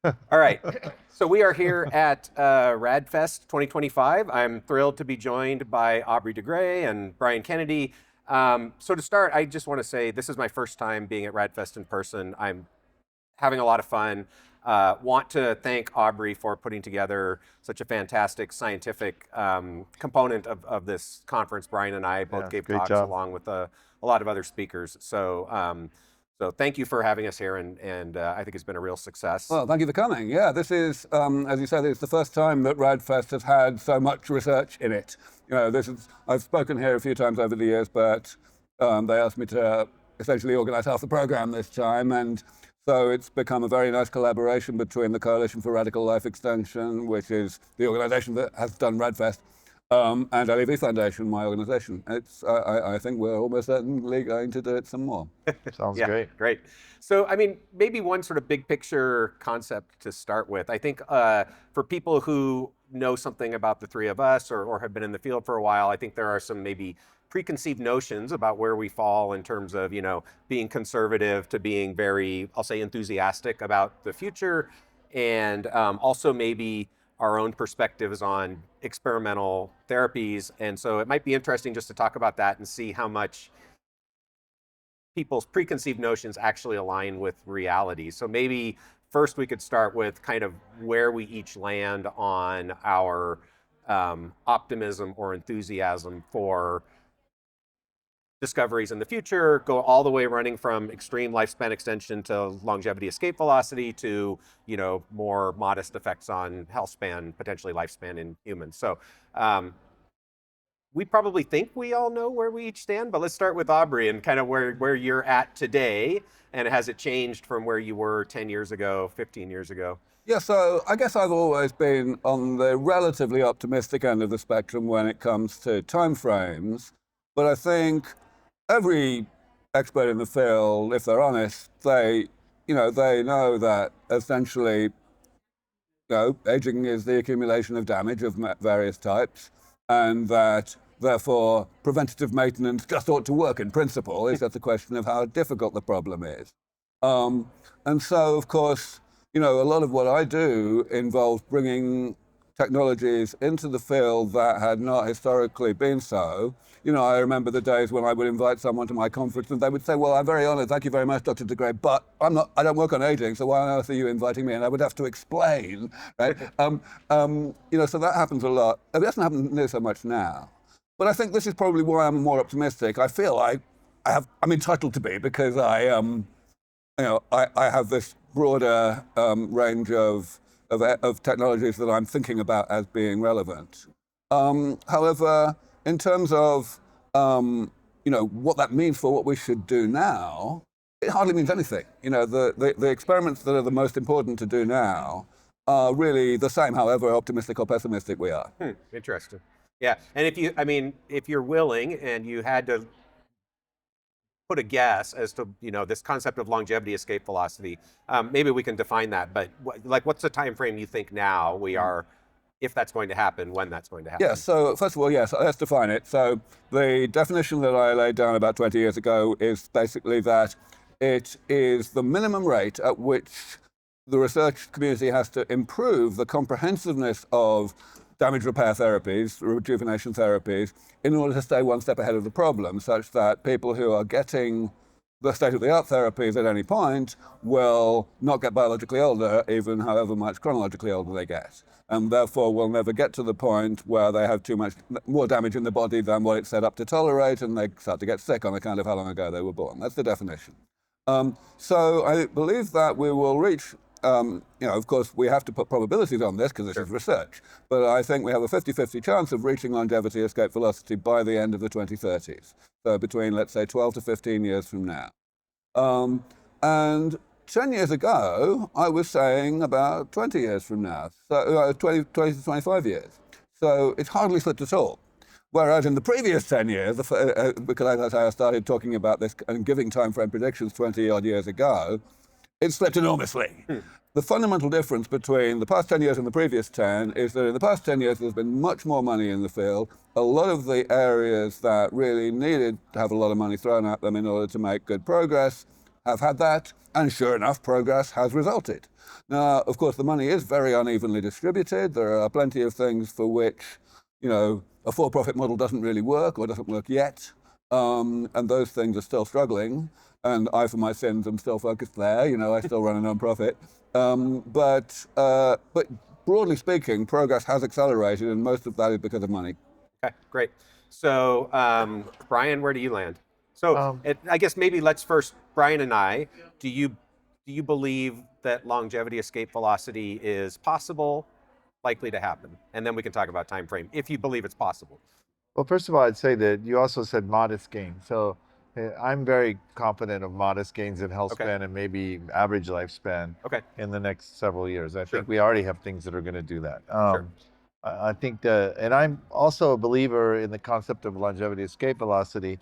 All right. So we are here at RadFest 2025. I'm thrilled to be joined by Aubrey de Grey and Brian Kennedy. So to start, I just want to say this is my first time being at RadFest in person. I'm having a lot of fun. Want to thank Aubrey for putting together such a fantastic scientific component of this conference. Brian and I both Yeah, gave great talks job. along with a lot of other speakers. So thank you for having us here, and I think it's been a real success. Well, thank you for coming. Yeah, this is, as you said, it's the first time that RadFest has had so much research in it. I've spoken here a few times over the years, but they asked me to essentially organize half the program this time, and so it's become a very nice collaboration between the Coalition for Radical Life Extension, which is the organization that has done RadFest, and LEV Foundation, my organization. I think we're almost certainly going to do it some more. Sounds Yeah, great. great. So, I mean, maybe one sort of big picture concept to start with. I think for people who know something about the three of us or have been in the field for a while, I think there are some maybe preconceived notions about where we fall in terms of, being conservative to being very, I'll say, enthusiastic about the future, and also maybe our own perspectives on experimental therapies. And so it might be interesting just to talk about that and see how much people's preconceived notions actually align with reality. So maybe first we could start with kind of where we each land on our optimism or enthusiasm for discoveries in the future, go all the way running from extreme lifespan extension to longevity escape velocity to, more modest effects on health span, potentially lifespan in humans. So we probably think we all know where we each stand, but let's start with Aubrey and kind of where you're at today, and has it changed from where you were 10 years ago, 15 years ago? Yeah, so I guess I've always been on the relatively optimistic end of the spectrum when it comes to timeframes, but I think every expert in the field, if they're honest, they know that essentially, aging is the accumulation of damage of various types, and that therefore preventative maintenance just ought to work in principle. It's just a question of how difficult the problem is. And so, of course, a lot of what I do involves bringing technologies into the field that had not historically been so. I remember the days when I would invite someone to my conference and they would say, well, I'm very honored, thank you very much, Dr. de Grey, but I don't work on aging, so why on earth are you inviting me? And I would have to explain, right? So that happens a lot. It doesn't happen near so much now. But I think this is probably why I'm more optimistic. I feel I'm entitled to be, because I have this broader range of technologies that I'm thinking about as being relevant. However, in terms of what that means for what we should do now, it hardly means anything. The experiments that are the most important to do now are really the same, however optimistic or pessimistic we are. Interesting. Yeah, and if you're willing and you had to put a guess as to this concept of longevity escape velocity, maybe we can define that. But what's the time frame you think now we are, if that's going to happen, when that's going to happen? Yeah. So first of all, yes, let's define it. So the definition that I laid down about 20 years ago is basically that it is the minimum rate at which the research community has to improve the comprehensiveness of damage repair therapies, rejuvenation therapies, in order to stay one step ahead of the problem, such that people who are getting the state-of-the-art therapies at any point will not get biologically older, even however much chronologically older they get, and therefore will never get to the point where they have too much more damage in the body than what it's set up to tolerate, and they start to get sick on account of how long ago they were born. That's the definition. So I believe that we will reach, of course, we have to put probabilities on this because this is research, but I think we have a 50-50 chance of reaching longevity escape velocity by the end of the 2030s. So between, let's say, 12 to 15 years from now. And 10 years ago, I was saying about 20 years from now, so 20 to 25 years. So it's hardly slipped at all. Whereas in the previous 10 years, because as I started talking about this and giving time frame predictions 20 odd years ago, it slipped enormously. The fundamental difference between the past 10 years and the previous 10 is that in the past 10 years, there's been much more money in the field. A lot of the areas that really needed to have a lot of money thrown at them in order to make good progress have had that, and sure enough, progress has resulted. Now, of course, the money is very unevenly distributed. There are plenty of things for which, a for-profit model doesn't really work or doesn't work yet, and those things are still struggling. And I, for my sins, am still focused there. I still run a non-profit. But broadly speaking, progress has accelerated, and most of that is because of money. Okay, great. So, Brian, where do you land? So, I guess maybe let's first, Brian and I, do you believe that longevity escape velocity is possible, likely to happen? And then we can talk about time frame, if you believe it's possible. Well, first of all, I'd say that you also said modest gains. So I'm very confident of modest gains in healthspan and maybe average lifespan in the next several years. I think we already have things that are going to do that. I think and I'm also a believer in the concept of longevity escape velocity.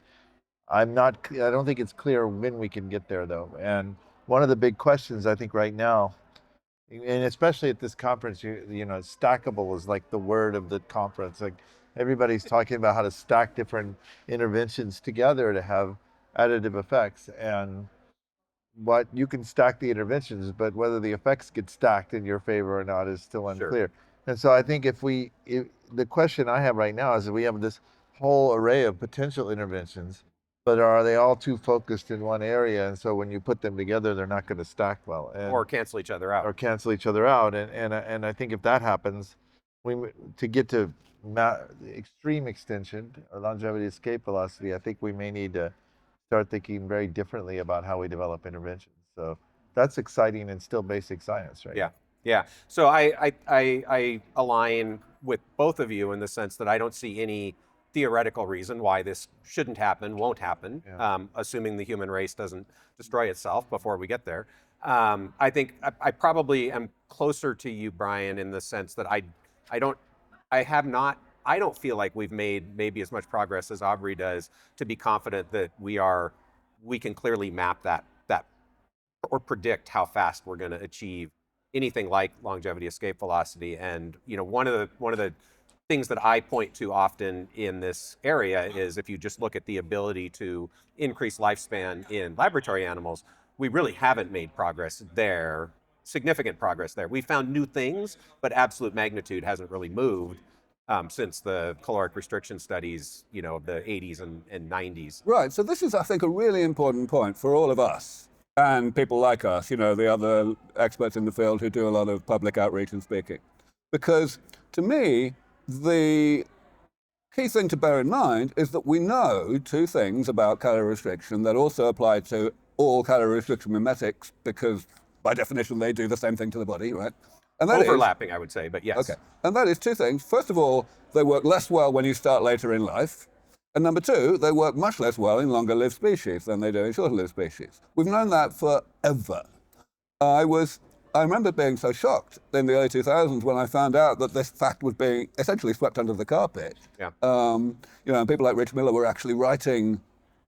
I don't think it's clear when we can get there, though. And one of the big questions I think right now, and especially at this conference, stackable is like the word of the conference. Like everybody's talking about how to stack different interventions together to have additive effects. And what you can stack the interventions, but whether the effects get stacked in your favor or not is still unclear. And so I think the question I have right now is that we have this whole array of potential interventions, but are they all too focused in one area? And so when you put them together, they're not going to stack well. Or cancel each other out. And I think if that happens, to get to extreme extension or longevity escape velocity, I think we may need to start thinking very differently about how we develop interventions. So that's exciting and still basic science, right? Yeah. So I align with both of you in the sense that I don't see any theoretical reason why this shouldn't happen, won't happen, assuming the human race doesn't destroy itself before we get there. I think I probably am closer to you, Brian, in the sense that I don't feel like we've made maybe as much progress as Aubrey does to be confident that we can clearly map that or predict how fast we're going to achieve anything like longevity escape velocity. And one of the things that I point to often in this area is if you just look at the ability to increase lifespan in laboratory animals, we really haven't made progress there, significant progress there. We found new things, but absolute magnitude hasn't really moved since the caloric restriction studies, of the 80s and 90s. Right, so this is, I think, a really important point for all of us and people like us, the other experts in the field who do a lot of public outreach and speaking. Because to me, the key thing to bear in mind is that we know two things about calorie restriction that also apply to all calorie restriction mimetics, because by definition they do the same thing to the body, right? And that overlapping, I would say, but yes. Okay, and that is two things. First of all, they work less well when you start later in life. And number two, they work much less well in longer-lived species than they do in shorter-lived species. We've known that forever. I remember being so shocked in the early 2000s when I found out that this fact was being essentially swept under the carpet. And people like Rich Miller were actually writing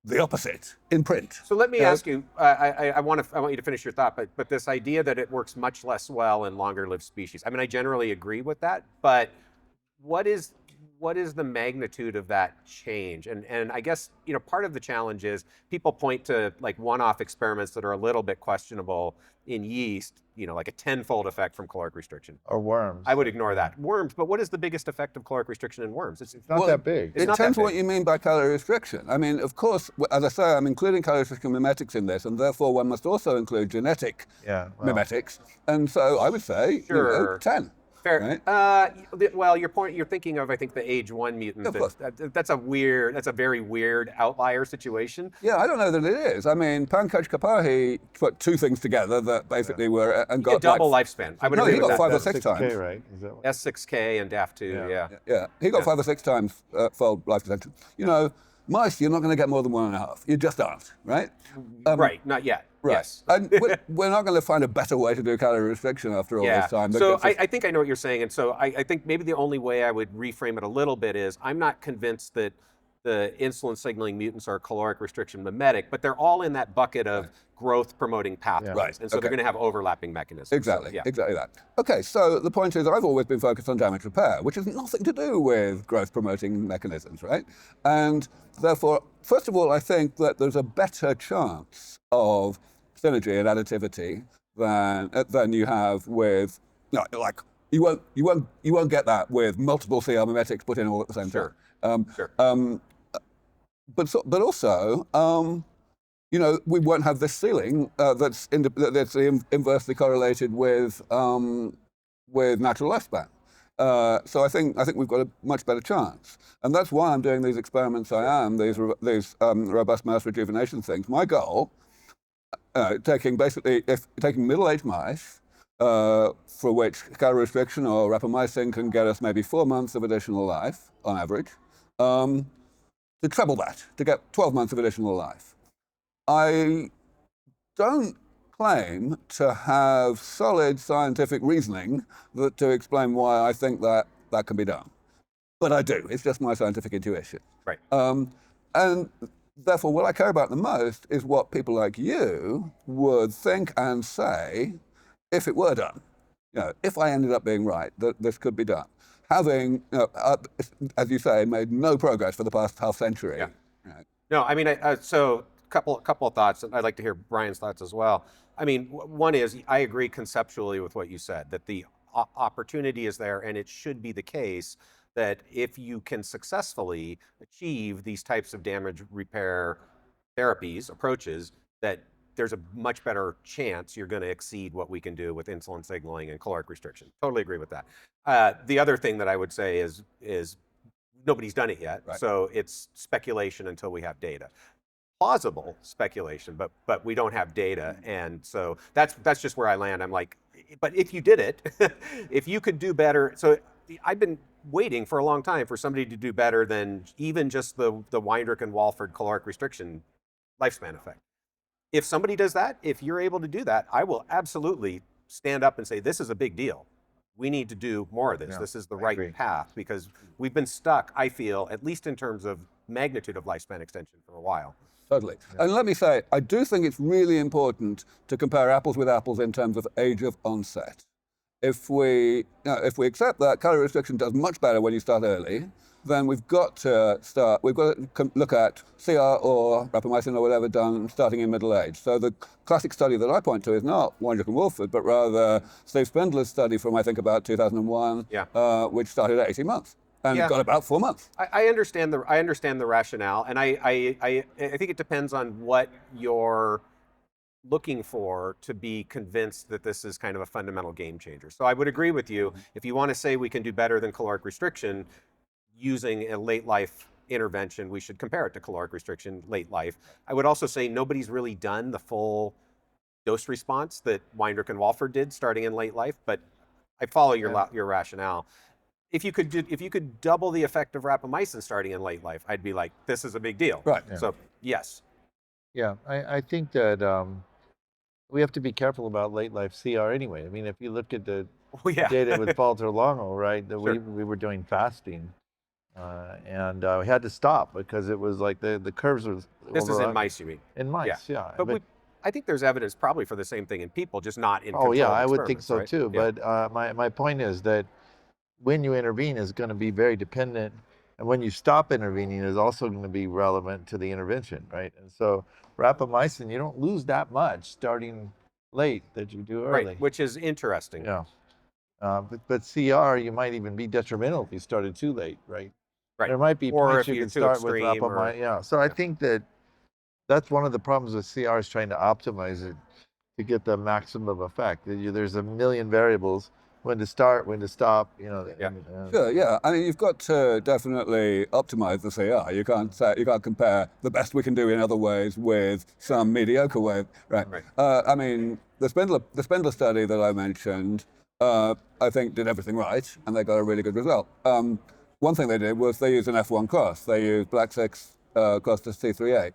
the opposite in print. So let me ask you, I want you to finish your thought, but this idea that it works much less well in longer-lived species, I generally agree with that, but what is the magnitude of that change? And I guess, part of the challenge is people point to like one-off experiments that are a little bit questionable in yeast, like a 10-fold effect from caloric restriction. Or worms. I would ignore that. Worms, but what is the biggest effect of caloric restriction in worms? It's not that big. It depends what you mean by calorie restriction. Of course, as I say, I'm including calorie restriction mimetics in this, and therefore one must also include genetic mimetics. And so I would say, 10. Fair. Right? Well, you're thinking of, I think, the age 1 mutant. That's a very weird outlier situation. Yeah, I don't know that it is. Pankaj Kapahi put two things together that basically were and got double lifespan. I would agree with that. He got 5 or 6 times. S6K, right? S6K and DAF2, yeah. He got 5 or 6 times fold life extension. Mice, you're not going to get more than 1.5. You just aren't, right? Right, not yet. Right. Yes. And we're not going to find a better way to do calorie restriction after all this time. So I think I know what you're saying. And so I think maybe the only way I would reframe it a little bit is I'm not convinced that the insulin signaling mutants are caloric restriction mimetic, but they're all in that bucket of growth promoting pathways. Right. And so they're going to have overlapping mechanisms. Exactly. So, exactly that. Okay, so the point is I've always been focused on damage repair, which has nothing to do with growth promoting mechanisms, right? And therefore, first of all, I think that there's a better chance of synergy and additivity than you have with, like you won't get that with multiple CR mimetics put in all at the same time. Sure. But also, we won't have this ceiling that's inversely correlated with natural lifespan. So I think we've got a much better chance, and that's why I'm doing these experiments. These robust mouse rejuvenation things. My goal, taking middle-aged mice, for which calorie restriction or rapamycin can get us maybe 4 months of additional life on average, to treble that, to get 12 months of additional life. I don't claim to have solid scientific reasoning to explain why I think that can be done. But I do. It's just my scientific intuition. Right. And therefore, what I care about the most is what people like you would think and say if it were done. If I ended up being right, that this could be done. Having, as you say, made no progress for the past half century. Yeah. No, I mean, so couple of thoughts, and I'd like to hear Brian's thoughts as well. I mean, one is I agree conceptually with what you said, that the opportunity is there, and it should be the case that if you can successfully achieve these types of damage repair therapies, approaches, that there's a much better chance you're going to exceed what we can do with insulin signaling and caloric restriction. Totally agree with that. The other thing that I would say is nobody's done it yet, right. So it's speculation until we have data. Plausible speculation, but we don't have data, and so that's just where I land. I'm like, but if you did it, if you could do better, so I've been waiting for a long time for somebody to do better than even just the Weindruch and Walford caloric restriction lifespan effect. If somebody does that, if you're able to do that, I will absolutely stand up and say, this is a big deal. We need to do more of this. Yeah, this is the right path, because we've been stuck, I feel, at least in terms of magnitude of lifespan extension for a while. Totally. Yeah. And let me say, I do think it's really important to compare apples with apples in terms of age of onset. If we accept that calorie restriction does much better when you start early, then we've got to look at CR or rapamycin or whatever done starting in middle age. So the classic study that I point to is not Weindruch and Walford, but rather Steve Spindler's study from, I think, about 2001, which started at 18 months. And got about 4 months. I understand the rationale, and I think it depends on what you're looking for to be convinced that this is kind of a fundamental game changer. So I would agree with you. If you want to say we can do better than caloric restriction using a late life intervention, we should compare it to caloric restriction late life. I would also say nobody's really done the full dose response that Weindruch and Walford did starting in late life, but I follow your rationale. If you could double the effect of rapamycin starting in late life, I'd be like, this is a big deal. Right. Yeah. So yes. Yeah, I think that we have to be careful about late life CR anyway. I mean, if you look at the data with Valter-Longo, right, that we were doing fasting, and we had to stop because it was like the curves were. This is in mice, you mean? In mice, yeah. But I think there's evidence probably for the same thing in people, just not in. Oh yeah, I would think so right? too. Yeah. But my point is that when you intervene is going to be very dependent, and when you stop intervening is also going to be relevant to the intervention, right? And so rapamycin, you don't lose that much starting late that you do early. Right, which is interesting. Yeah. But CR, you might even be detrimental if you started too late, right? Right. There might be points you can start with rapamycin. Yeah. So I think that's one of the problems with CR is trying to optimize it to get the maximum effect. There's a million variables. When to start, when to stop, Sure, yeah. I mean, you've got to definitely optimize the CR. You can't compare the best we can do in other ways with some mediocre way, right? I mean, the Spindler study that I mentioned, I think did everything right, and they got a really good result. One thing they did was they used an F1 cross. They used Black 6 cross to C3H.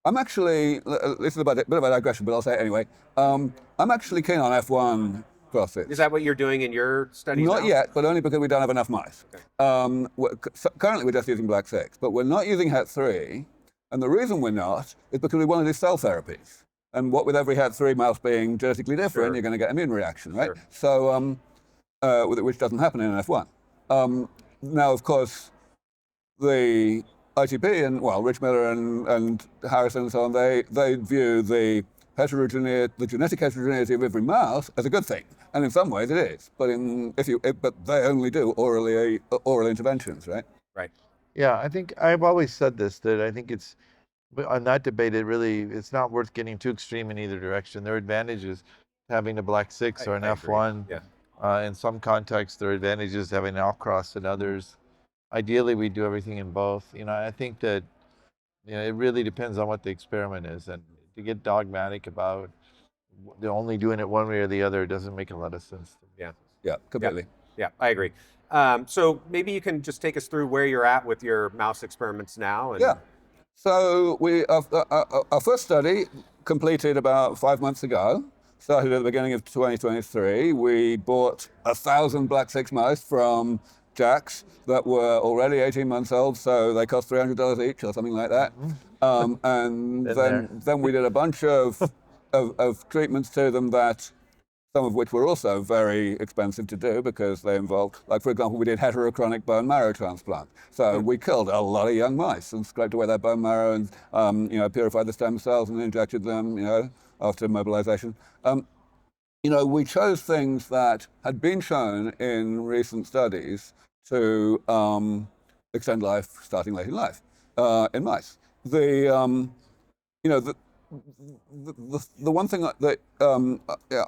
I'm actually, this is a bit of a digression, but I'll say it anyway. I'm actually keen on F1 crosses. Is that what you're doing in your studies Not now? yet, but only because we don't have enough mice. Okay. Currently, we're just using Black 6, but we're not using Het3, and the reason we're not is because we want to do cell therapies. And what with every Het3 mouse being genetically different, you're going to get immune reaction, right? Sure. So, which doesn't happen in an F1. Now, of course, the ITP and, Rich Miller and Harrison and so on, they view the the genetic heterogeneity of every mouse as a good thing, and in some ways it is. But but they only do oral interventions, right? Right. Yeah, I think I've always said this, that I think it's, on that debate, it's not worth getting too extreme in either direction. There are advantages to having a black 6 or an I agree. F1. Yeah. In some contexts, there are advantages to having an outcross in others. Ideally, we do everything in both. I think that it really depends on what the experiment is, and to get dogmatic about only doing it one way or the other doesn't make a lot of sense to me. Yeah. Yeah, completely. Yeah, I agree. So maybe you can just take us through where you're at with your mouse experiments now. And... Yeah. So our first study completed about 5 months ago. Started at the beginning of 2023. We bought 1,000 black 6 mice from Jack's that were already 18 months old, so they cost $300 each or something like that. And then we did a bunch of treatments to them, that some of which were also very expensive to do because they involved, like for example, we did heterochronic bone marrow transplant. So we killed a lot of young mice and scraped away their bone marrow and purified the stem cells and injected them, after mobilization. We chose things that had been shown in recent studies to extend life starting late in life in mice. The one thing that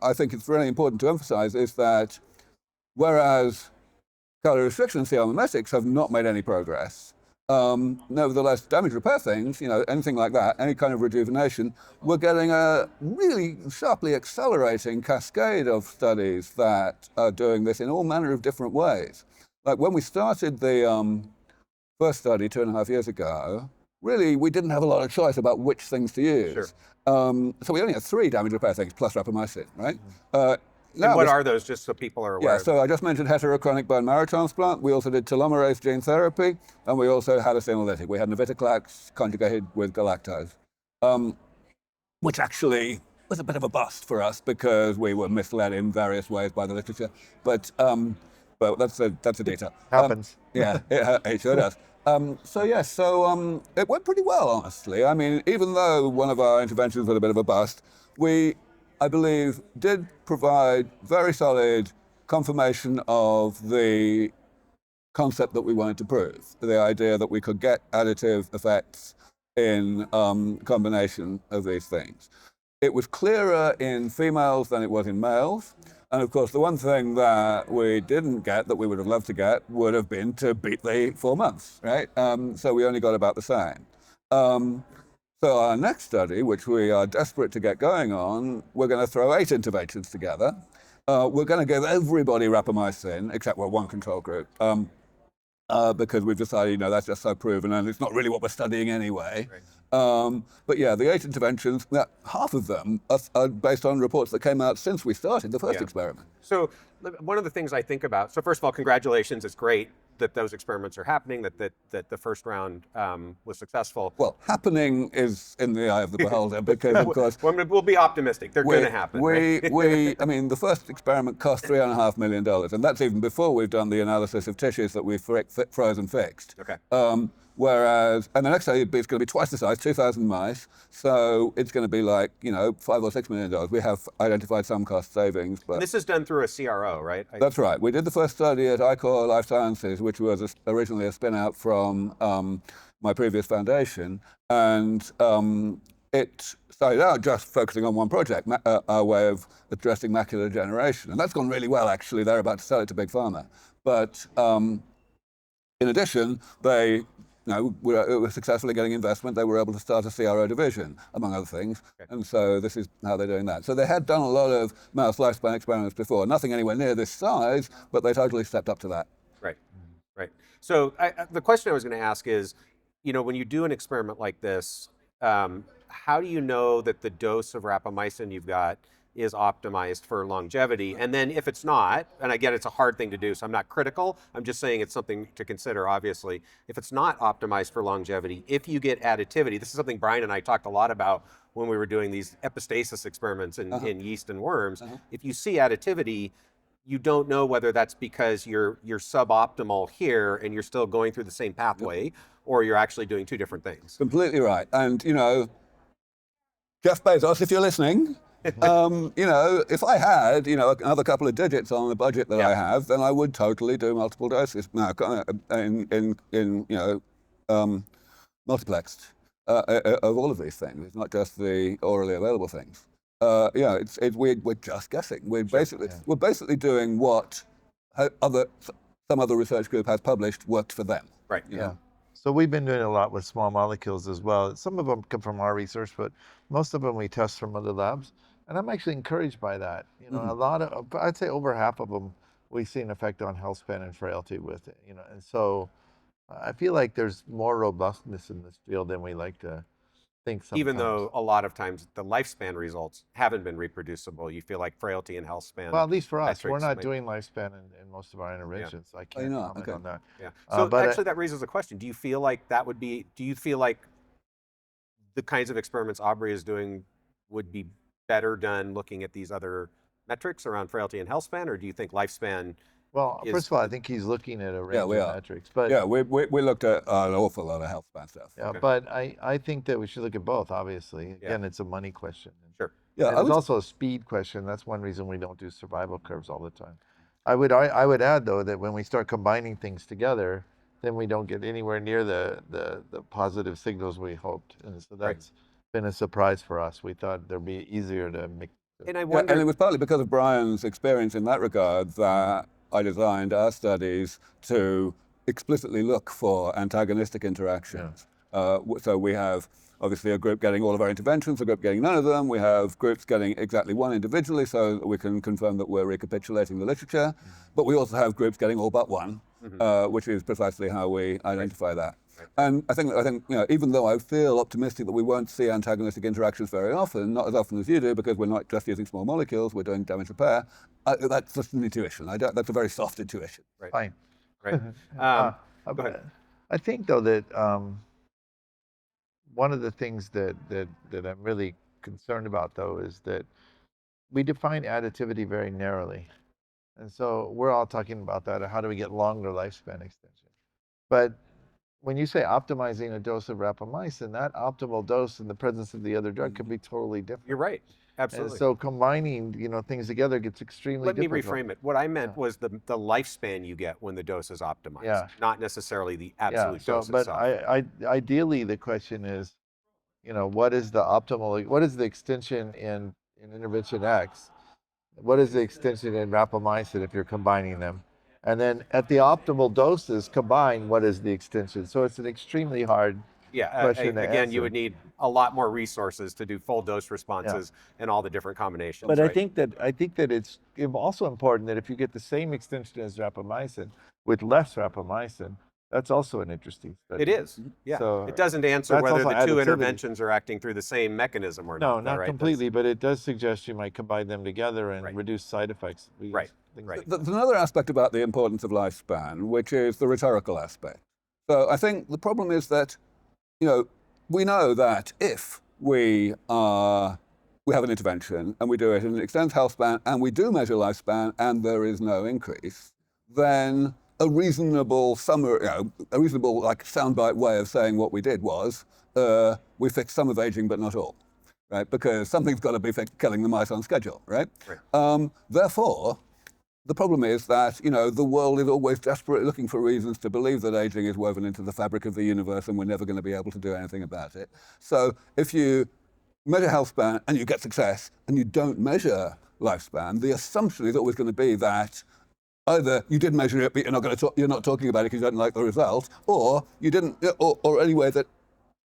I think it's really important to emphasize is that whereas calorie restriction and CR mimetics have not made any progress, nevertheless, damage repair things, anything like that, any kind of rejuvenation, we're getting a really sharply accelerating cascade of studies that are doing this in all manner of different ways. Like when we started the first study 2.5 years ago, really, we didn't have a lot of choice about which things to use. Sure. So we only had 3 damage repair things plus rapamycin, right? And what are those, just so people are aware? Yeah, so I just mentioned heterochronic bone marrow transplant. We also did telomerase gene therapy, and we also had a senolytic. We had navitoclax conjugated with galactose, which actually was a bit of a bust for us because we were misled in various ways by the literature. But that's a detail. Happens. Yeah, it sure does. So it went pretty well, honestly. I mean, even though one of our interventions was a bit of a bust, we, I believe, did provide very solid confirmation of the concept that we wanted to prove, the idea that we could get additive effects in combination of these things. It was clearer in females than it was in males. And of course, the one thing that we didn't get that we would have loved to get would have been to beat the 4 months, right? So we only got about the same. So our next study, which we are desperate to get going on, we're going to throw 8 interventions together. We're going to give everybody rapamycin, except one control group, because we've decided, that's just so proven, and it's not really what we're studying anyway. Right. But yeah, the 8 interventions, half of them are based on reports that came out since we started the first experiment. So one of the things I think about, so first of all, congratulations, it's great that those experiments are happening, that the first round was successful. Well, happening is in the eye of the beholder because, of course... We'll be optimistic. They're going to happen. I mean, the first experiment cost $3.5 million, and that's even before we've done the analysis of tissues that we've frozen fixed. Okay. And the next study is going to be twice the size, 2,000 mice. So it's going to be like, $5 or $6 million. We have identified some cost savings. But and this is done through a CRO, right? That's right. We did the first study at iCore Life Sciences, which was originally a spin-out from my previous foundation. And it started out just focusing on one project, our way of addressing macular degeneration. And that's gone really well, actually. They're about to sell it to Big Pharma. But in addition, they were successfully getting investment. They were able to start a CRO division, among other things. Okay. And so this is how they're doing that. So they had done a lot of mouse lifespan experiments before, nothing anywhere near this size, but they totally stepped up to that. Right, right. So the question I was going to ask is, when you do an experiment like this, how do you know that the dose of rapamycin you've got is optimized for longevity? And then if it's not, and I get it's a hard thing to do, so I'm not critical, I'm just saying it's something to consider, obviously. If it's not optimized for longevity, if you get additivity, this is something Brian and I talked a lot about when we were doing these epistasis experiments in yeast and worms. If you see additivity, you don't know whether that's because you're suboptimal here and you're still going through the same pathway, or you're actually doing 2 different things. Completely right. And Jeff Bezos, if you're listening, if I had, another couple of digits on the budget that I have, then I would totally do multiple doses now multiplexed of all of these things. It's not just the orally available things. We're just guessing. We're basically doing what some other research group has published worked for them. Right. Yeah. So we've been doing a lot with small molecules as well. Some of them come from our research, but most of them we test from other labs. And I'm actually encouraged by that. A lot of, I'd say over half of them, we see an effect on health span and frailty with it. And so I feel like there's more robustness in this field than we like to think sometimes. Even though a lot of times the lifespan results haven't been reproducible, you feel like frailty and health span. Well, at least for us, we're not doing lifespan in most of our interventions. So I can't comment on that. Yeah. So actually that raises a question. Do you feel like the kinds of experiments Aubrey is doing would be better done looking at these other metrics around frailty and health span, or do you think lifespan? Well, first of all, I think he's looking at a range of metrics. But we looked at an awful lot of health span stuff. Yeah, but I think that we should look at both, obviously. Again, it's a money question. Sure. Yeah, it's also a speed question. That's one reason we don't do survival curves all the time. I would add, though, that when we start combining things together, then we don't get anywhere near the positive signals we hoped. And so that's been a surprise for us. We thought there'd be easier to make. And I wonder, and it was partly because of Brian's experience in that regard that I designed our studies to explicitly look for antagonistic interactions. So we have obviously a group getting all of our interventions, a group getting none of them. We have groups getting exactly one individually, so that we can confirm that we're recapitulating the literature. But we also have groups getting all but one, which is precisely how we identify that. And I think even though I feel optimistic that we won't see antagonistic interactions very often, not as often as you do, because we're not just using small molecules, we're doing damage repair. That's just an intuition. That's a very soft intuition. Right. Fine. Right. Go ahead. I think, though, that one of the things that I'm really concerned about, though, is that we define additivity very narrowly. And so we're all talking about that. How do we get longer lifespan extension? But when you say optimizing a dose of rapamycin, that optimal dose in the presence of the other drug could be totally different. You're right. Absolutely. And so combining, things together gets extremely difficult. Let me reframe it. What I meant was the lifespan you get when the dose is optimized, not necessarily the absolute dose itself. But ideally, the question is, what is the extension in intervention X? What is the extension in rapamycin if you're combining them? And then at the optimal doses combined, what is the extension? So it's an extremely hard question to again, answer. you would need a lot more resources to do full dose responses and all the different combinations. But I think that it's also important that if you get the same extension as rapamycin with less rapamycin, that's also an interesting study. It is. Yeah. So it doesn't answer whether the two interventions are acting through the same mechanism or not. No, not completely, but it does suggest you might combine them together and reduce side effects. Right. There's another aspect about the importance of lifespan, which is the rhetorical aspect. So I think the problem is that, we know that if we have an intervention and we do it and it extends health span and we do measure lifespan and there is no increase, then a reasonable summary, a reasonable soundbite way of saying what we did was we fixed some of aging but not all, right? Because something's got to be killing the mice on schedule, right? Therefore, the problem is that, the world is always desperately looking for reasons to believe that aging is woven into the fabric of the universe and we're never going to be able to do anything about it. So if you measure health span and you get success and you don't measure lifespan, the assumption is always going to be that either you did measure it, but you're not talking about it because you don't like the result, or you didn't, or anyway that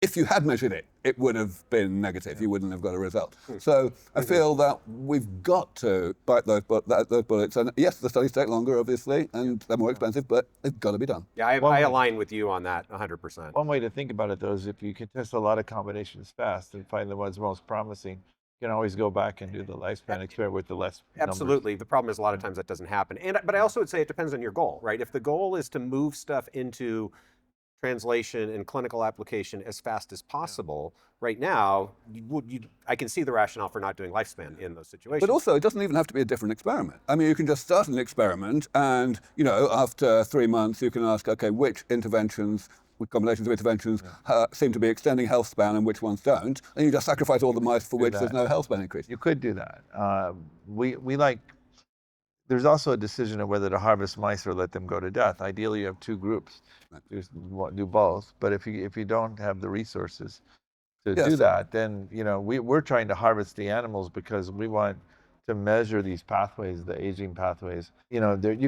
if you had measured it, it would have been negative. You wouldn't have got a result. So I feel that we've got to bite those bullets. And yes, the studies take longer, obviously, and they're more expensive, but it's got to be done. Yeah, I align with you on that 100%. One way to think about it, though, is if you can test a lot of combinations fast and find the ones most promising, you can always go back and do the lifespan experiment with the less Absolutely. numbers. The problem is a lot of times that doesn't happen. But I also would say it depends on your goal, right? If the goal is to move stuff into translation and clinical application as fast as possible, right now, I can see the rationale for not doing lifespan in those situations. But also, it doesn't even have to be a different experiment. I mean, you can just start an experiment and, after 3 months, you can ask, okay, which interventions with combinations of interventions seem to be extending health span and which ones don't, and you just sacrifice all the mice for which there's no health span increase. You could do that. We like. There's also a decision of whether to harvest mice or let them go to death. Ideally, you have two groups. Do both. But if you don't have the resources to do that, then we're trying to harvest the animals because we want to measure these pathways, the aging pathways. You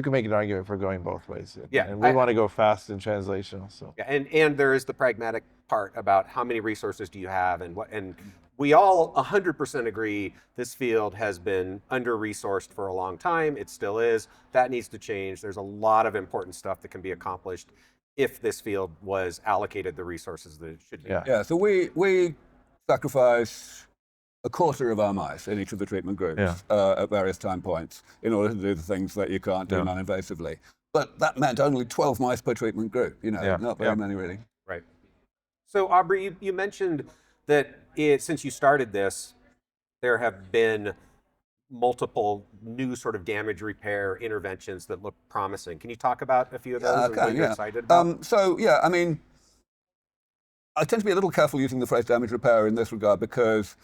can make an argument for going both ways. Yeah, and we want to go fast and translational. So yeah, and there is the pragmatic part about how many resources do you have and we all 100% agree this field has been under-resourced for a long time. It still is. That needs to change. There's a lot of important stuff that can be accomplished if this field was allocated the resources that it should be. Yeah, so we sacrifice a quarter of our mice in each of the treatment groups at various time points in order to do the things that you can't do non-invasively. But that meant only 12 mice per treatment group, not very many really. Right. So Aubrey, you mentioned that since you started this, there have been multiple new sort of damage repair interventions that look promising. Can you talk about a few of those and what you're excited about? I tend to be a little careful using the phrase damage repair in this regard because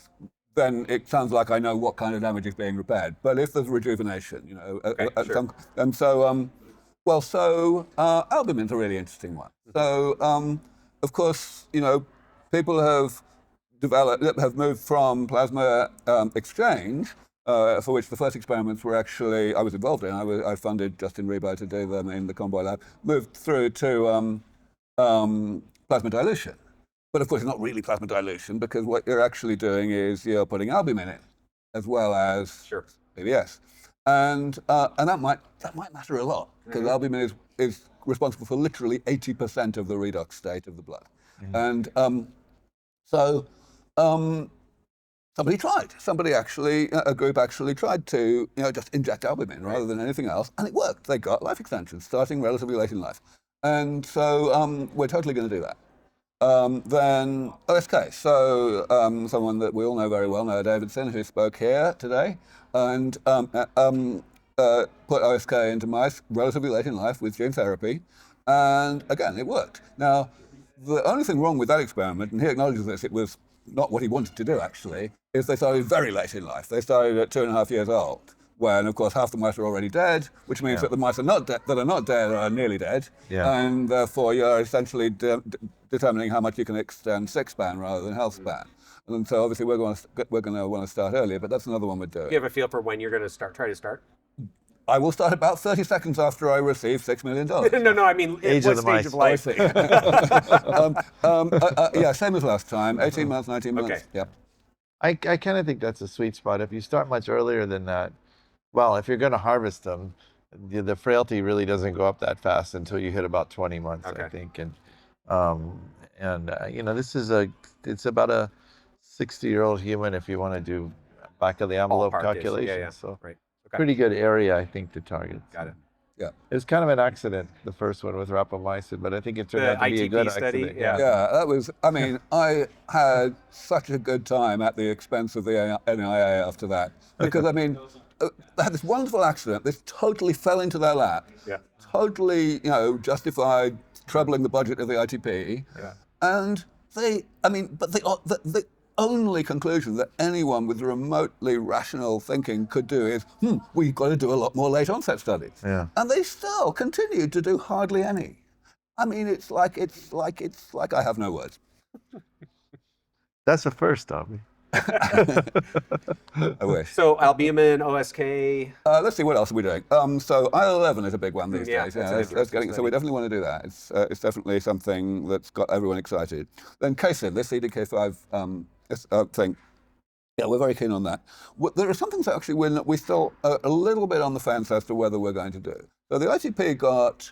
then it sounds like I know what kind of damage is being repaired. But if there's rejuvenation, albumin's a really interesting one. So, of course, people have moved from plasma exchange, for which the first experiments were actually, I was involved in. I funded Justin Rebo to do them in the Convoy lab, moved through to plasma dilution. But of course, it's not really plasma dilution because what you're actually doing is you're putting albumin in as well as PBS. And that might matter a lot because albumin is responsible for literally 80% of the redox state of the blood. And a group actually tried to just inject albumin rather than anything else, and it worked. They got life extension starting relatively late in life. And so we're totally going to do that. Then OSK, so someone that we all know very well, Noah Davidson, who spoke here today, and put OSK into mice relatively late in life with gene therapy, and again, it worked. Now, the only thing wrong with that experiment, and he acknowledges this, it was not what he wanted to do actually, is they started very late in life. They started at 2.5 years old, when of course half the mice are already dead, which means that the mice that are not dead are nearly dead, and therefore you're essentially determining how much you can extend sick span rather than health span. And so obviously we're going to want to start earlier, but that's another one we're doing. Do you have a feel for when you're going to try to start? I will start about 30 seconds after I receive $6 million. No, I mean, age what of the stage mice. of life? Yeah, same as last time, 18 months, 19 months. Okay. Yeah. I kind of think that's a sweet spot. If you start much earlier than that, well, if you're going to harvest them, the frailty really doesn't go up that fast until you hit about 20 months, I think. And this is it's about a 60-year-old human if you want to do back of the envelope calculations. So pretty good area, I think, to target. Got it. Yeah. It was kind of an accident, the first one with rapamycin, but I think it turned out to be a good study, accident. Yeah, that was, I had such a good time at the expense of the NIA after that. Because, they had this wonderful accident. This totally fell into their lap. Yeah. Totally, justified trebling the budget of the ITP. Yeah. And the only conclusion that anyone with remotely rational thinking could do is, we've got to do a lot more late onset studies. Yeah. And they still continued to do hardly any. It's like I have no words. That's a first, Aubrey. I wish. So albumin, OSK. Let's see, what else are we doing? So IL-11 is a big one these days. So we definitely want to do that. It's definitely something that's got everyone excited. Then KSID, this CDK5 thing. Yeah, we're very keen on that. There are some things actually we're still a little bit on the fence as to whether we're going to do. So the ITP got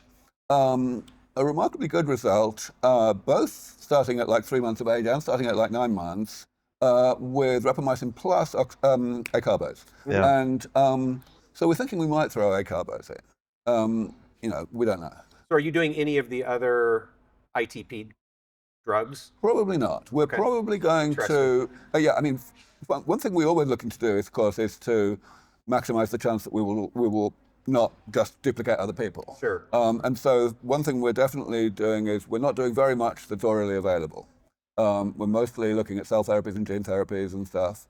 a remarkably good result, both starting at like 3 months of age and starting at like 9 months, with rapamycin plus acarbose. Yeah. And so we're thinking we might throw acarbose in. We don't know. So are you doing any of the other ITP drugs? Probably not. We're probably going to, one thing we're always looking to do, of course, is to maximize the chance that we will not just duplicate other people. Sure. And so one thing we're definitely doing is we're not doing very much that's orally available. We're mostly looking at cell therapies and gene therapies and stuff.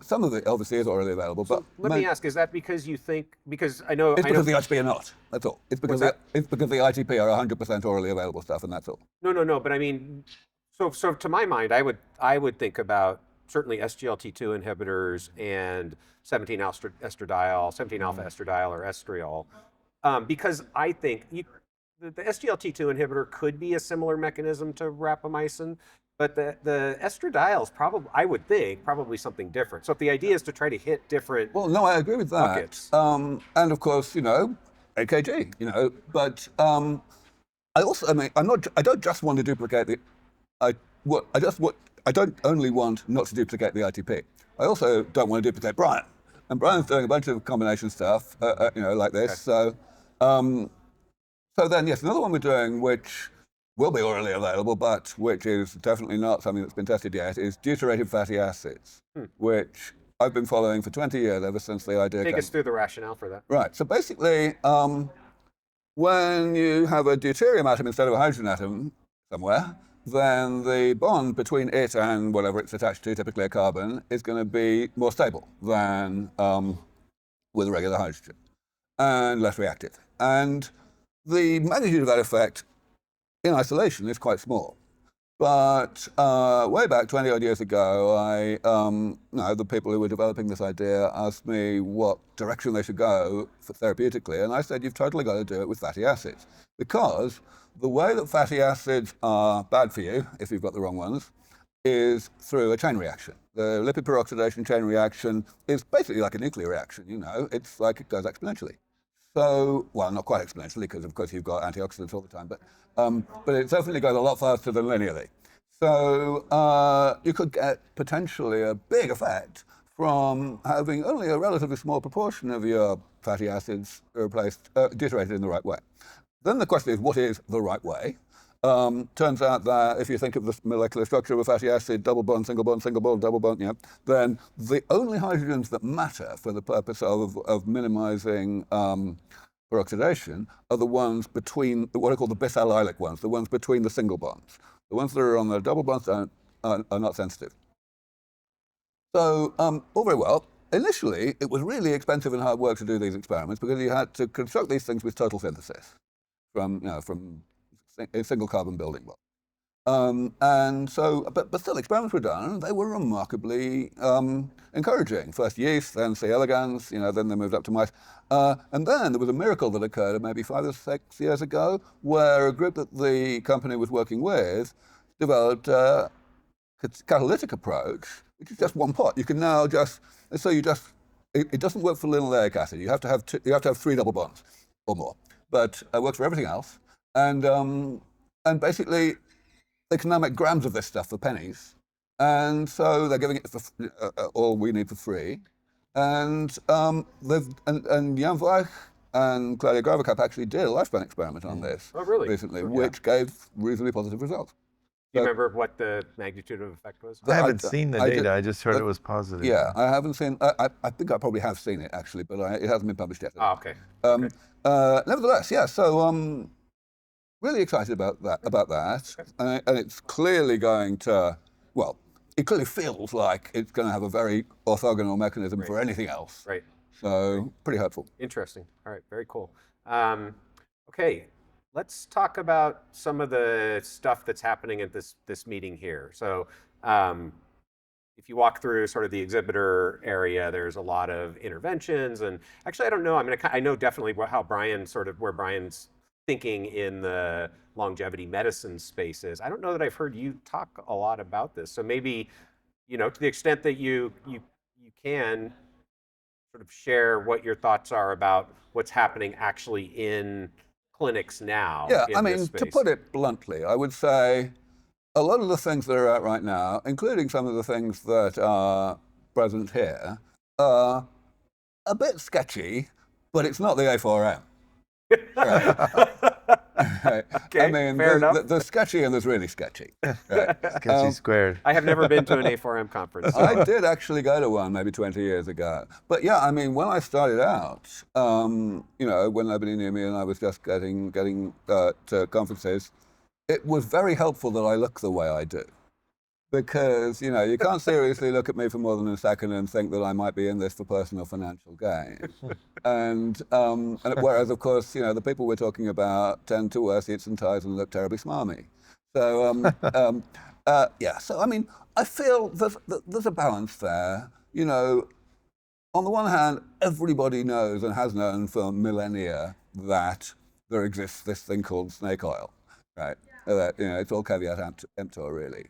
Some of it obviously is orally available, So but let me ask: is that because you think? Because I know it's because the ITP are not. That's all. It's because the ITP are 100% orally available stuff, and that's all. No. But I mean, so to my mind, I would think about certainly SGLT2 inhibitors and 17 alpha estradiol or estriol, because I think the SGLT2 inhibitor could be a similar mechanism to rapamycin. But the estradiol is probably, I would think, probably something different. So if the idea is to try to hit different Well, no, I agree with that. buckets. And of course, AKG, but I mean, I don't just want to duplicate I don't only want not to duplicate the ITP. I also don't want to duplicate Brian. And Brian's doing a bunch of combination stuff, like this. Okay. So then, yes, another one we're doing, which will be orally available, but which is definitely not something that's been tested yet, is deuterated fatty acids, which I've been following for 20 years, ever since the idea Take came. us through the rationale for that. Right. So basically, when you have a deuterium atom instead of a hydrogen atom somewhere, then the bond between it and whatever it's attached to, typically a carbon, is going to be more stable than with a regular hydrogen, and less reactive. And the magnitude of that effect in isolation is quite small. But way back 20 odd years ago, the people who were developing this idea asked me what direction they should go for therapeutically, and I said, you've totally got to do it with fatty acids. Because the way that fatty acids are bad for you, if you've got the wrong ones, is through a chain reaction. The lipid peroxidation chain reaction is basically like a nuclear reaction, it's like it goes exponentially. So, well, not quite exponentially, because of course you've got antioxidants all the time, but it definitely goes a lot faster than linearly. So you could get potentially a big effect from having only a relatively small proportion of your fatty acids replaced, deuterated in the right way. Then the question is, what is the right way? Turns out that if you think of the molecular structure of a fatty acid, double bond, single bond, double bond, then the only hydrogens that matter for the purpose of minimizing peroxidation are the ones between what are called the bisallylic ones, the ones between the single bonds. The ones that are on the double bonds are not sensitive. So all very well. Initially, it was really expensive and hard work to do these experiments because you had to construct these things with total synthesis from a single carbon building block. And so, but still, experiments were done, and they were remarkably encouraging. First yeast, then C. elegans, then they moved up to mice. And then there was a miracle that occurred maybe 5 or 6 years ago, where a group that the company was working with developed a catalytic approach, which is just one pot. You can now it doesn't work for linoleic acid. You have to have 3 double bonds or more, but it works for everything else. And basically, they can now make grams of this stuff for pennies, and so they're giving it for all we need for free. And Jan Weich and Claudia Graverkamp actually did a lifespan experiment on this recently, which gave reasonably positive results. Do you remember what the magnitude of effect was? I haven't seen the data. I just heard it was positive. Yeah, I haven't seen. I think I probably have seen it actually, but it hasn't been published yet. Oh, okay. Nevertheless, yeah. So really excited about that. Okay. And it's clearly going to. Well, it clearly feels like it's going to have a very orthogonal mechanism for anything else. Right. So pretty hopeful. Interesting. All right. Very cool. Okay. Let's talk about some of the stuff that's happening at this meeting here. So if you walk through sort of the exhibitor area, there's a lot of interventions. And actually, I don't know. I mean, I know definitely where Brian's thinking in the longevity medicine space is. I don't know that I've heard you talk a lot about this. So maybe, to the extent that you can sort of share what your thoughts are about what's happening actually in clinics now. Yeah, I mean, to put it bluntly, I would say a lot of the things that are out right now, including some of the things that are present here, are a bit sketchy, but it's not the A4M. Right? Okay, I mean, fair enough. there's sketchy and there's really sketchy. Right? Sketchy squared. I have never been to an A4M conference. So. I did actually go to one maybe 20 years ago. But yeah, I mean, when I started out, when nobody knew me and I was just getting to conferences, it was very helpful that I look the way I do. Because, you can't seriously look at me for more than a second and think that I might be in this for personal financial gain. and whereas, of course, the people we're talking about tend to wear suits and ties and look terribly smarmy. So, so, I mean, I feel there's a balance there. On the one hand, everybody knows and has known for millennia that there exists this thing called snake oil, right? That, it's all caveat emptor, really.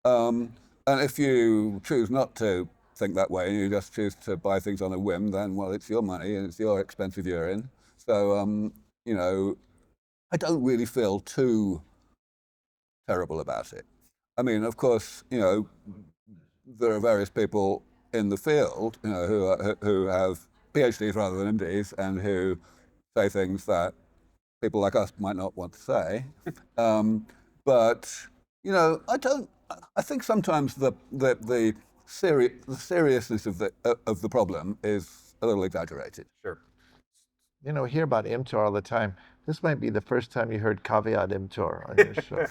And if you choose not to think that way and you just choose to buy things on a whim, then, well, it's your money and it's your expensive urine. So, I don't really feel too terrible about it. I mean, of course, there are various people in the field, who have PhDs rather than MDs and who say things that people like us might not want to say. But, I think sometimes the seriousness of the problem is a little exaggerated. Sure. Hear about mTOR all the time. This might be the first time you heard caveat emptor on your show.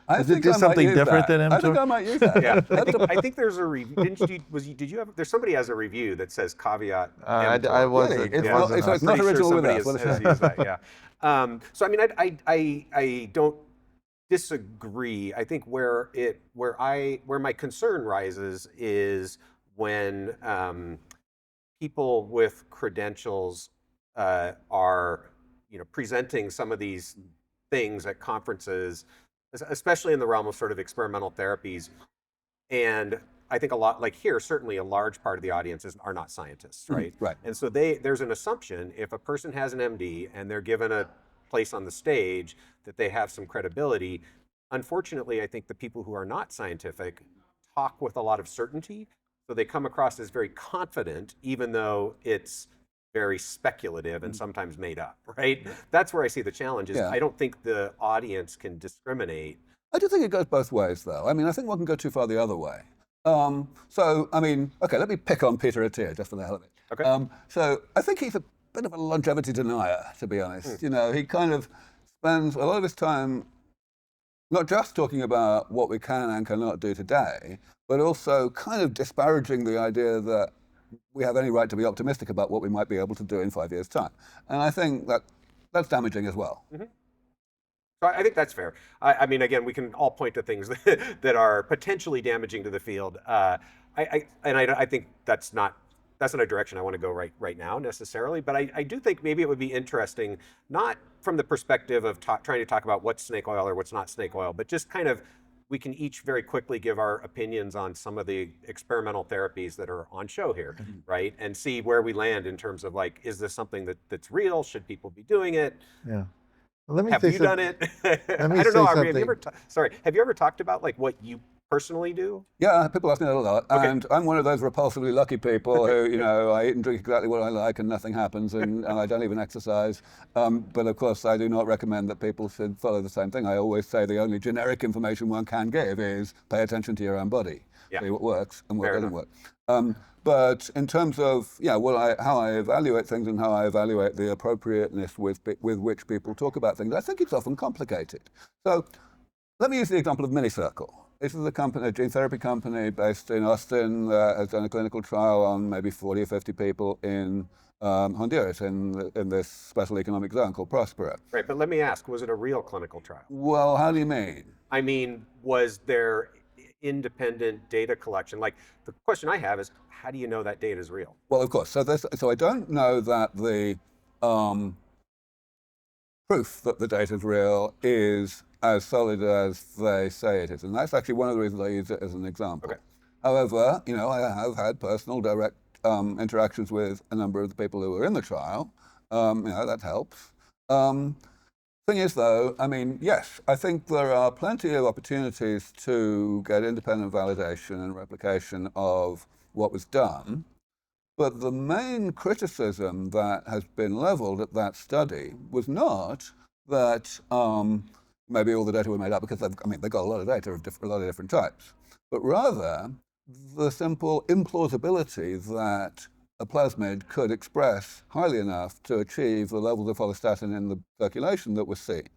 I Does it do something different than mTOR? I think I might use that. Yeah, I think there's a review. Did you have? There's somebody has a review that says caveat. I wasn't. Really? I'm not pretty original sure with somebody us. has used that. Yeah. So I mean, I don't disagree. I think where my concern rises is when people with credentials are presenting some of these things at conferences, especially in the realm of sort of experimental therapies. And I think a lot, like here, certainly a large part of the audience are not scientists, right? Right. And so there's an assumption if a person has an MD and they're given a place on the stage that they have some credibility. Unfortunately, I think the people who are not scientific talk with a lot of certainty. So they come across as very confident, even though it's very speculative and sometimes made up, right? That's where I see the challenge is I don't think the audience can discriminate. I do think it goes both ways, though. I mean, I think one can go too far the other way. So, I mean, okay, let me pick on Peter Attia just for the hell of it. Okay. So I think he's a bit of a longevity denier, to be honest. He kind of spends a lot of his time not just talking about what we can and cannot do today, but also kind of disparaging the idea that we have any right to be optimistic about what we might be able to do in 5 years' time. And I think that's damaging as well. Mm-hmm. So I think that's fair. I mean, again, we can all point to things that are potentially damaging to the field. I think that's not a direction I want to go right now necessarily. But I do think maybe it would be interesting, not from the perspective of trying to talk about what's snake oil or what's not snake oil, but just kind of we can each very quickly give our opinions on some of the experimental therapies that are on show here, right? And see where we land in terms of like, is this something that's real? Should people be doing it? Yeah. Well, let me have say you done it? I don't know. Aubrey, have you ever talked about like what you personally do? Yeah, people ask me that a lot, Okay. and I'm one of those repulsively lucky people who, I eat and drink exactly what I like and nothing happens, and I don't even exercise. But of course, I do not recommend that people should follow the same thing. I always say the only generic information one can give is pay attention to your own body, see what works and what doesn't work. But in terms of how I evaluate things and how I evaluate the appropriateness with which people talk about things, I think it's often complicated. So let me use the example of Minicircle. This is a gene therapy company based in Austin that has done a clinical trial on maybe 40 or 50 people in Honduras in this special economic zone called Prospera. Right, but let me ask, was it a real clinical trial? Well, how do you mean? I mean, was there independent data collection? Like, the question I have is, how do you know that data is real? Well, of course. So I don't know that the proof that the data is real is as solid as they say it is. And that's actually one of the reasons I use it as an example. Okay. However, I have had personal direct interactions with a number of the people who were in the trial. That helps. Thing is, though, I mean, yes, I think there are plenty of opportunities to get independent validation and replication of what was done. But the main criticism that has been leveled at that study was not that maybe all the data were made up because they've got a lot of data of a lot of different types, but rather the simple implausibility that a plasmid could express highly enough to achieve the levels of follistatin in the circulation that we're seeing.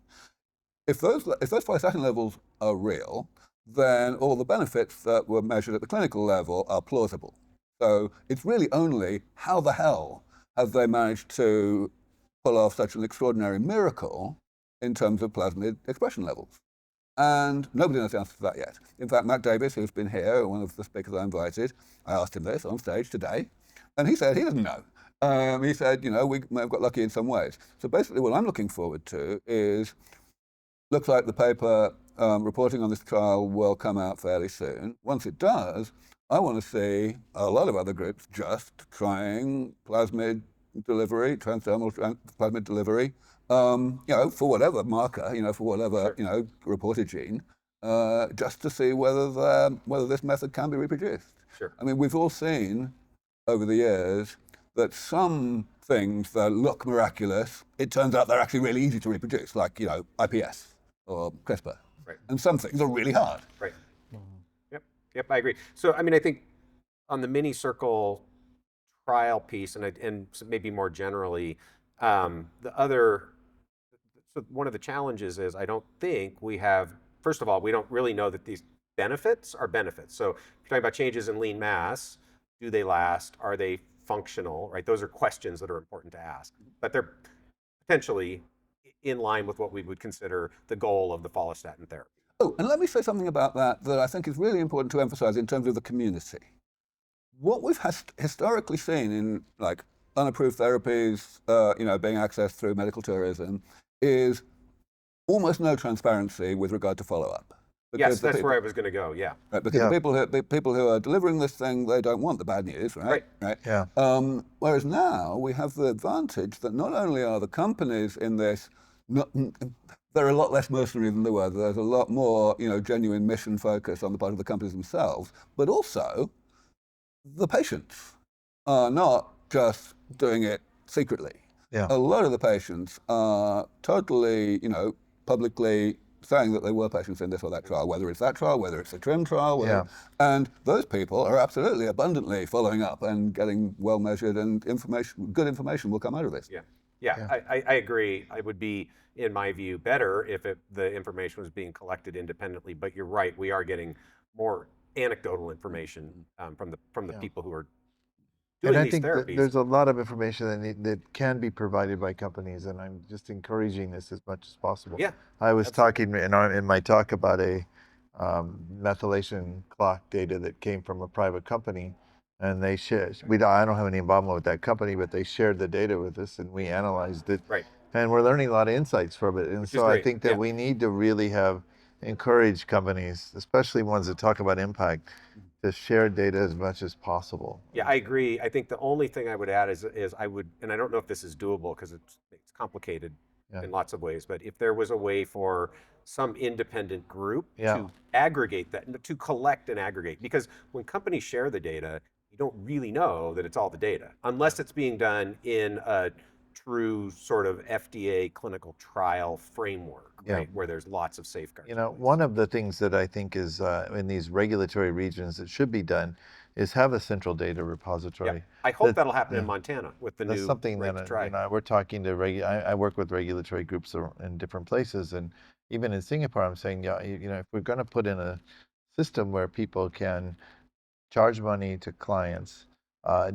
If those follistatin levels are real, then all the benefits that were measured at the clinical level are plausible. So it's really only how the hell have they managed to pull off such an extraordinary miracle in terms of plasmid expression levels. And nobody knows the answer to that yet. In fact, Matt Davis, who's been here, one of the speakers I invited, I asked him this on stage today, and he said he doesn't know. He said, we may have got lucky in some ways. So basically what I'm looking forward to is, looks like the paper reporting on this trial will come out fairly soon. Once it does, I want to see a lot of other groups just trying plasmid delivery, transdermal plasmid delivery, for whatever marker, for whatever, reported gene, just to see whether this method can be reproduced. Sure. I mean, we've all seen over the years that some things that look miraculous, it turns out they're actually really easy to reproduce, like, IPS or CRISPR. Right. And some things are really hard. Right. Yep, I agree. So, I think on the mini circle trial piece, and maybe more generally, one of the challenges is I don't think we have, first of all, we don't really know that these benefits are benefits. So if you're talking about changes in lean mass, do they last? Are they functional, right? Those are questions that are important to ask, but they're potentially in line with what we would consider the goal of the follistatin therapy. Oh, and let me say something about that I think is really important to emphasize in terms of the community. What we've historically seen in unapproved therapies, being accessed through medical tourism, is almost no transparency with regard to follow-up. Yes, that's where I was going to go. Yeah. Right, because the people who are delivering this thing, they don't want the bad news, right? Right. Yeah. Whereas now we have the advantage that not only are the companies in this, they're a lot less mercenary than they were. There's a lot more, genuine mission focus on the part of the companies themselves, but also the patients are not just doing it secretly. Yeah. A lot of the patients are totally, publicly saying that they were patients in this or that trial, whether it's that trial, whether it's a TRIM trial, and those people are absolutely abundantly following up and getting well measured, and good information will come out of this. Yeah. I agree. I would be, in my view, better if the information was being collected independently. But you're right, we are getting more anecdotal information from the people who are doing and I these think therapies. There's a lot of information that can be provided by companies, and I'm just encouraging this as much as possible. Yeah, I was talking in my talk about a methylation clock data that came from a private company, and they shared. I don't have any involvement with that company, but they shared the data with us, and we analyzed it. Right. And we're learning a lot of insights from it. And so I think that we need to really encourage companies, especially ones that talk about impact, to share data as much as possible. Yeah, I agree. I think the only thing I would add is I would, and I don't know if this is doable because it's complicated in lots of ways, but if there was a way for some independent group to aggregate that, to collect and aggregate, because when companies share the data, you don't really know that it's all the data, unless it's being done in a true sort of FDA clinical trial framework, right, where there's lots of safeguards. One of the things that I think is in these regulatory regions that should be done is have a central data repository. Yeah. I hope that'll happen in Montana with the new something right that to try. we're talking to I work with regulatory groups in different places, and even in Singapore, I'm saying, if we're going to put in a system where people can charge money to clients,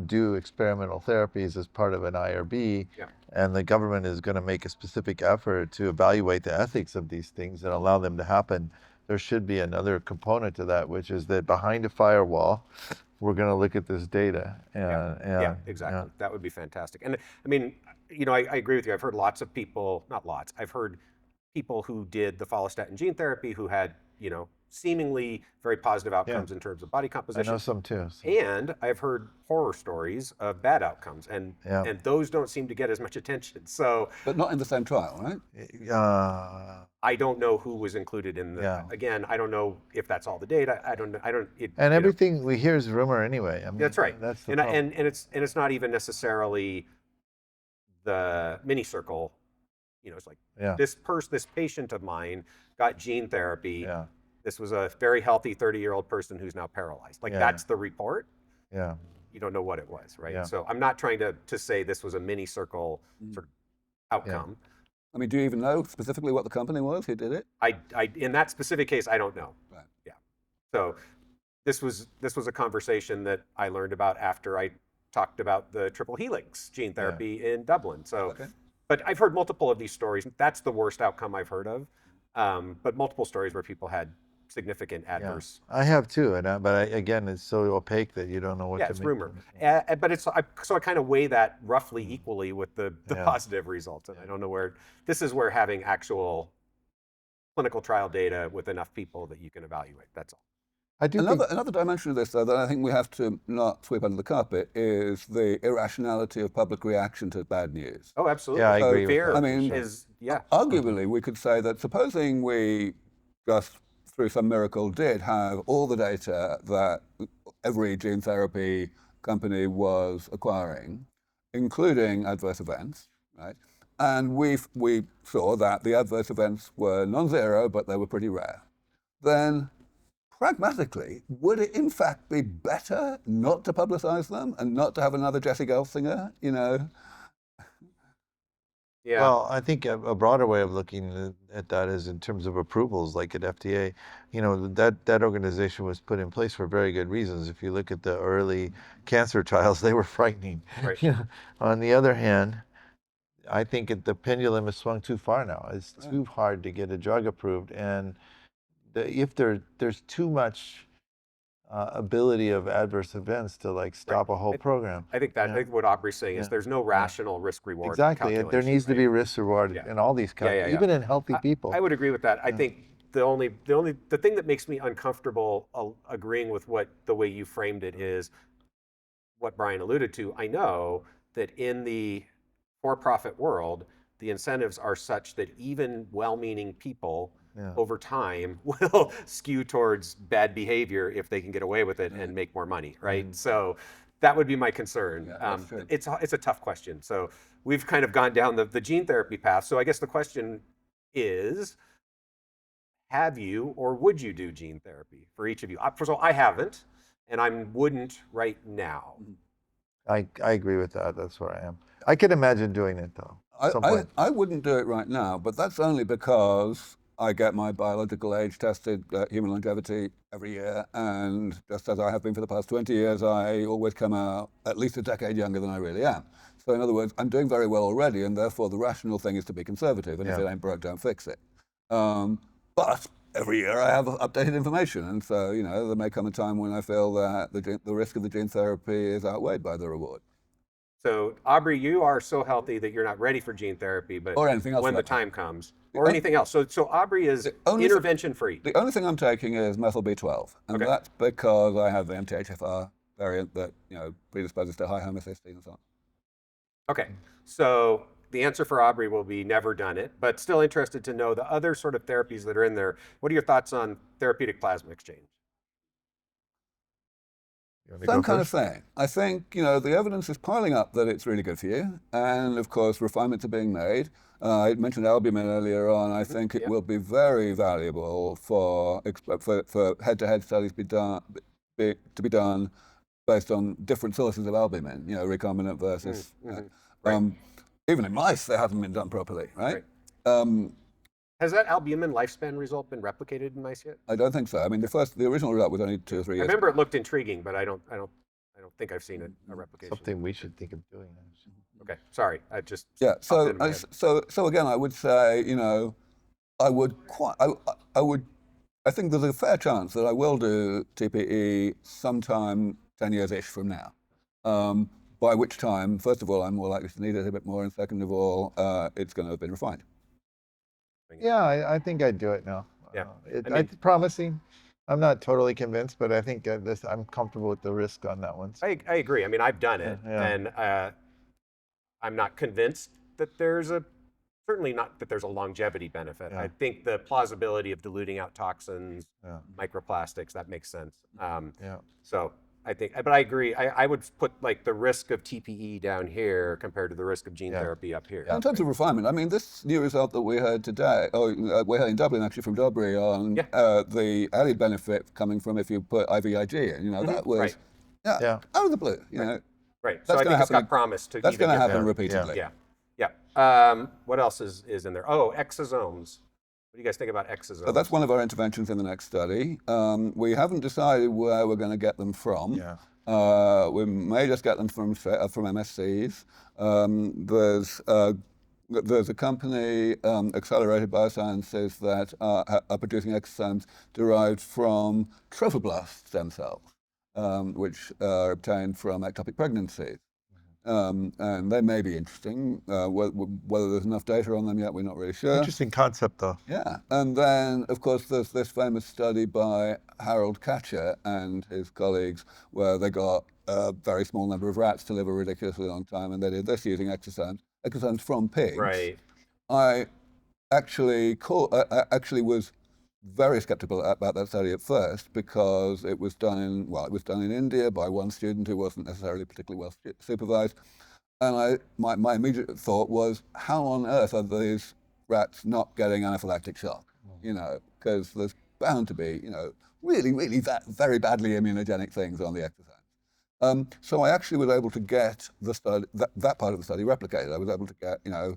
do experimental therapies as part of an IRB, and the government is going to make a specific effort to evaluate the ethics of these things and allow them to happen, there should be another component to that, which is that behind a firewall, we're going to look at this data. Exactly. That would be fantastic. And I agree with you. I've heard lots of people, not lots, I've heard people who did the follistatin gene therapy who had, seemingly very positive outcomes in terms of body composition. I know some too. And I've heard horror stories of bad outcomes, and those don't seem to get as much attention. So, but not in the same trial, right? I don't know who was included in the. Again, I don't know if that's all the data. I don't. And everything we hear is rumor anyway. That's right. That's the problem. And it's not even necessarily the mini circle, it's like Yeah. this patient of mine got gene therapy. Yeah. This was a very healthy 30-year-old person who's now paralyzed. Like, Yeah. that's the report. Yeah. You don't know what it was, right? Yeah. So I'm not trying to say this was a mini circle sort of outcome. I mean, do you even know specifically what the company was who did it? I in that specific case, I don't know. Right. Yeah. So this was a conversation that I learned about after I talked about the triple helix gene therapy in Dublin. So, but I've heard multiple of these stories. That's the worst outcome I've heard of. But multiple stories where people had significant adverse. I have too, again, it's so opaque that you don't know what to it's make. rumor. But so I kind of weigh that roughly equally with the positive results, and I don't know where this is where having actual clinical trial data with enough people that you can evaluate. That's all. I do another dimension of this, though, that I think we have to not sweep under the carpet is the irrationality of public reaction to bad news. Oh, absolutely. Yeah, I agree with Fear that. I mean, arguably, we could say that supposing we just through some miracle did have all the data that every gene therapy company was acquiring, including adverse events, right? And we saw that the adverse events were non-zero, but they were pretty rare. Then, pragmatically, would it in fact be better not to publicize them and not to have another Jesse Gelsinger, Yeah. Well, I think a broader way of looking at that is in terms of approvals, like at FDA. That organization was put in place for very good reasons. If you look at the early cancer trials, they were frightening. Right. On the other hand, I think the pendulum has swung too far now. It's too hard to get a drug approved, and if there's too much ability of adverse events to stop a whole program. I think what Aubrey's saying is there's no rational risk reward. Exactly. There needs to be risk reward in all these cases, even in healthy people. I would agree with that. I think the thing that makes me uncomfortable agreeing with the way you framed it is what Brian alluded to. I know that in the for-profit world, the incentives are such that even well-meaning people over time will skew towards bad behavior if they can get away with it and make more money, right? So that would be my concern. It's a tough question. So we've kind of gone down the gene therapy path. So I guess the question is, have you or would you do gene therapy for each of you? First of all, I haven't, and I wouldn't right now. I agree with that. That's where I am. I could imagine doing it though. I wouldn't do it right now, but that's only because I get my biological age tested, human longevity, every year, and just as I have been for the past 20 years, I always come out at least a decade younger than I really am. So in other words, I'm doing very well already, and therefore the rational thing is to be conservative, and if it ain't broke, don't fix it. But every year I have updated information, and so there may come a time when I feel that the risk of the gene therapy is outweighed by the reward. So Aubrey, you are so healthy that you're not ready for gene therapy, but or anything else when the time comes, or anything else. So Aubrey is intervention free. The only thing I'm taking is methyl B12, and that's because I have the MTHFR variant that predisposes to high homocysteine and so on. Okay, so the answer for Aubrey will be never done it, but still interested to know the other sort of therapies that are in there. What are your thoughts on therapeutic plasma exchange? Same kind of thing. I think, the evidence is piling up that it's really good for you. And of course, refinements are being made. I mentioned albumin earlier on. I think it will be very valuable for head-to-head studies to be done based on different sources of albumin, recombinant versus... Even in mice, they haven't been done properly, right? Has that albumin lifespan result been replicated in mice yet? I don't think so. I mean, the original result was only 2 or 3 years. I remember it looked intriguing, but I don't think I've seen a replication. Something we should think of doing. Okay, sorry, I just So again, I would say, I think there's a fair chance that I will do TPE sometime 10 years-ish from now. By which time, first of all, I'm more likely to need it a bit more, and second of all, it's going to have been refined. Yeah, I think I'd do it now. Yeah, it's promising. I'm not totally convinced, but I think I'm comfortable with the risk on that one. I agree. I mean, I've done it, and I'm not convinced that certainly not that there's a longevity benefit. I think the plausibility of diluting out toxins, microplastics, that makes sense. So I think, but I agree. I would put like the risk of TPE down here compared to the risk of gene therapy up here. In terms of refinement, I mean, this new result that we heard today, we heard in Dublin actually from Aubrey on the added benefit coming from if you put IVIG in, you know, that was out of the blue, you know. Right. So I think it's got promise to. That's going to happen repeatedly. Yeah. What else is in there? Oh, exosomes. What do you guys think about exosomes? So that's one of our interventions in the next study. We haven't decided where we're going to get them from. We may just get them from MSCs. There's a company, Accelerated Biosciences, that are producing exosomes derived from trophoblast stem cells, which are obtained from ectopic pregnancies. And they may be interesting. Whether there's enough data on them yet, we're not really sure. Interesting concept, though. Yeah. And then, of course, there's this famous study by Harold Katcher and his colleagues where they got a very small number of rats to live a ridiculously long time, and they did this using exosomes from pigs. Right. I actually was very skeptical about that study at first because it was done in India by one student who wasn't necessarily particularly well supervised, and my immediate thought was, how on earth are these rats not getting anaphylactic shock? You know, because there's bound to be, you know, really very badly immunogenic things on the exosomes. So I actually was able to get the study, that part of the study replicated. I was able to get, you know,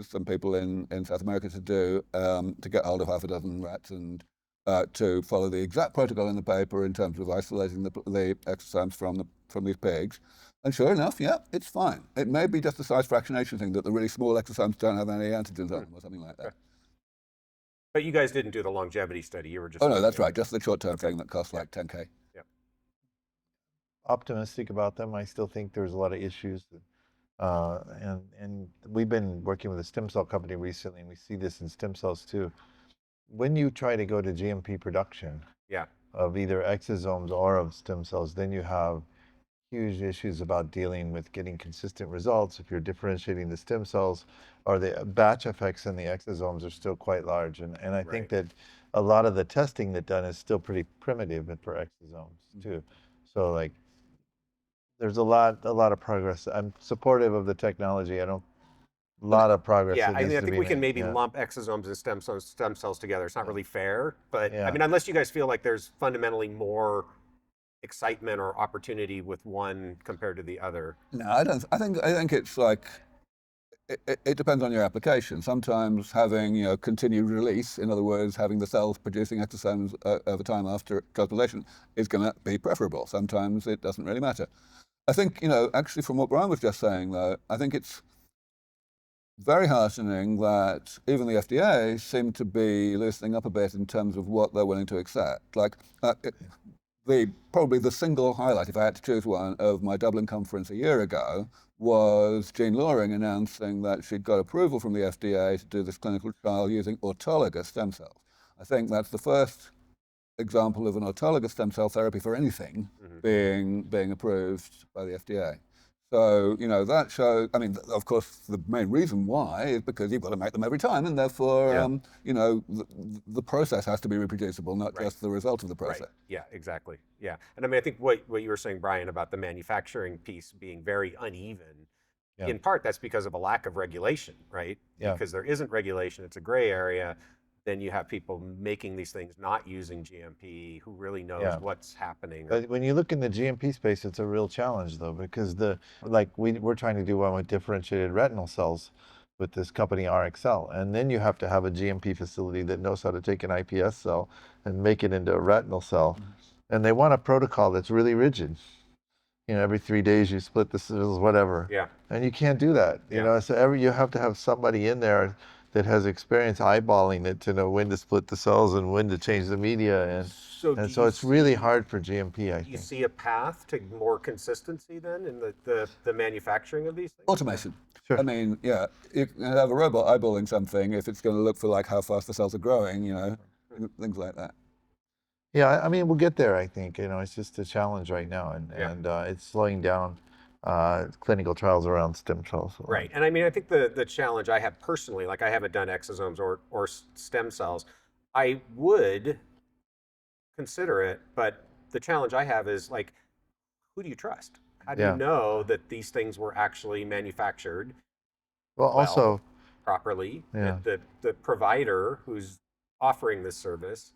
some people in South America to get hold of half a dozen rats and to follow the exact protocol in the paper in terms of isolating the exosomes from these pigs. And sure enough, it's fine. It may be just a size fractionation thing that the really small exosomes don't have any antigens on them or something like that. But you guys didn't do the longevity study. You were just. Oh no, that's right. Just the short-term thing that costs like 10K. Yeah. Optimistic about them. I still think there's a lot of issues. And we've been working with a stem cell company recently, and we see this in stem cells too. When you try to go to GMP production of either exosomes or of stem cells, then you have huge issues about dealing with getting consistent results if you're differentiating the stem cells, or the batch effects in the exosomes are still quite large. And I think that a lot of the testing that's done is still pretty primitive for exosomes too. So like, there's a lot of progress. I'm supportive of the technology. A lot of progress. Yeah, I think we can maybe lump exosomes and stem cells together. It's not really fair, but I mean, unless you guys feel like there's fundamentally more excitement or opportunity with one compared to the other. No, I don't. I think it's like it depends on your application. Sometimes having, you know, continued release, in other words, having the cells producing exosomes over time after cosmolation, is going to be preferable. Sometimes it doesn't really matter. I think, you know, actually from what Brian was just saying, though, I think it's very heartening that even the FDA seem to be loosening up a bit in terms of what they're willing to accept. Like, probably the single highlight, if I had to choose one, of my Dublin conference a year ago was Jean Loring announcing that she'd got approval from the FDA to do this clinical trial using autologous stem cells. I think that's the first example of an autologous stem cell therapy for anything being approved by the FDA. So, you know, that shows, I mean, of course, the main reason why is because you've got to make them every time, and therefore, you know, the process has to be reproducible, not just the result of the process. Right. Yeah, exactly. Yeah. And I mean, I think what you were saying, Brian, about the manufacturing piece being very uneven, in part, that's because of a lack of regulation, right? Yeah. Because there isn't regulation, it's a gray area. Then you have people making these things not using GMP who really knows what's happening. But when you look in the GMP space, it's a real challenge though, because we're trying to do one with differentiated retinal cells with this company RXL. And then you have to have a GMP facility that knows how to take an iPS cell and make it into a retinal cell. And they want a protocol that's really rigid. You know, every 3 days you split the cells, whatever. Yeah. And you can't do that. You know, so you have to have somebody in there that has experience eyeballing it to know when to split the cells and when to change the media. And so it's really hard for GMP, I think. You see a path to more consistency then in the manufacturing of these things? Automation. Sure. I mean, you can have a robot eyeballing something if it's going to look for like how fast the cells are growing, you know, things like that. Yeah, I mean, we'll get there, I think. You know, it's just a challenge right now, and it's slowing down clinical trials around stem cells. Right, and I mean, I think the challenge I have personally, like I haven't done exosomes or stem cells, I would consider it, but the challenge I have is like, who do you trust? How do you Yeah. know that these things were actually manufactured Well, also, properly? yeah. That the provider who's offering this service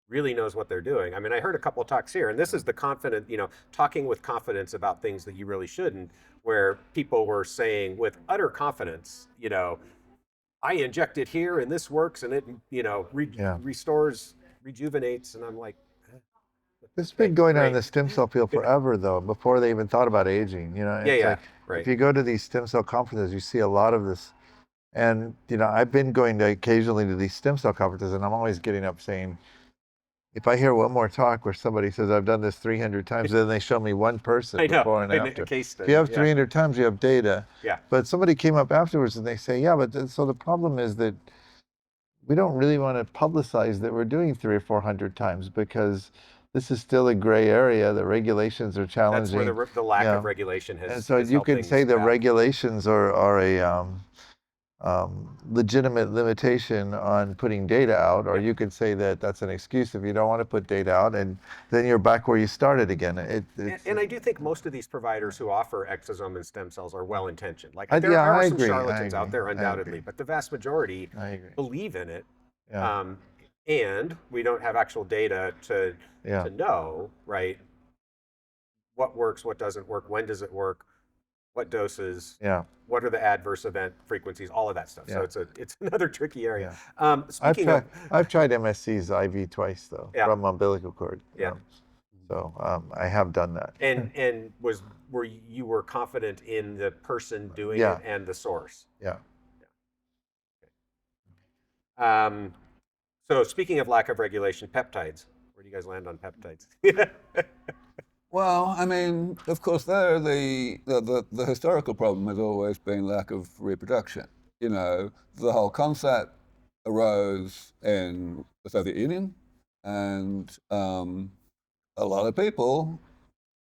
really knows what they're doing. I mean, I heard a couple of talks here, and this is the confident, talking with confidence about things that you really shouldn't, where people were saying with utter confidence, I inject it here and this works and it, Yeah. restores, rejuvenates. And I'm like, This has been going on in great. the stem cell field forever, though, before they even thought about aging. It's Yeah, like right. if you go to these stem cell conferences, you see a lot of this. And, I've been going occasionally to these stem cell conferences, and I'm always getting up saying, if I hear one more talk where somebody says, I've done this 300 times, then they show me one person I know, before and in after. a case If study, you have yeah. 300 times, you have data. Yeah. But somebody came up afterwards and they say, yeah, but so the problem is that we don't really want to publicize that we're doing 300 or 400 times because this is still a gray area. The regulations are challenging. That's where the lack of regulation has. And so has you held can things say the back. regulations are a legitimate limitation on putting data out, or you could say that that's an excuse if you don't want to put data out, and then you're back where you started again. And I do think most of these providers who offer exosome and stem cells are well-intentioned. Like I there are some agree, charlatans I out there, agree, I undoubtedly, agree. but the vast majority I agree. believe in it. Yeah. And we don't have actual data to know, right, what works, what doesn't work, when does it work, what doses, what are the adverse event frequencies, all of that stuff. Yeah. So it's another tricky area. Yeah. I've tried MSC's IV twice though, from umbilical cord. Yeah. So I have done that. And were you confident in the person doing it and the source? Yeah. So speaking of lack of regulation, peptides. Where do you guys land on peptides? Well, I mean, of course, the historical problem has always been lack of reproduction. The whole concept arose in the Soviet Union, and a lot of people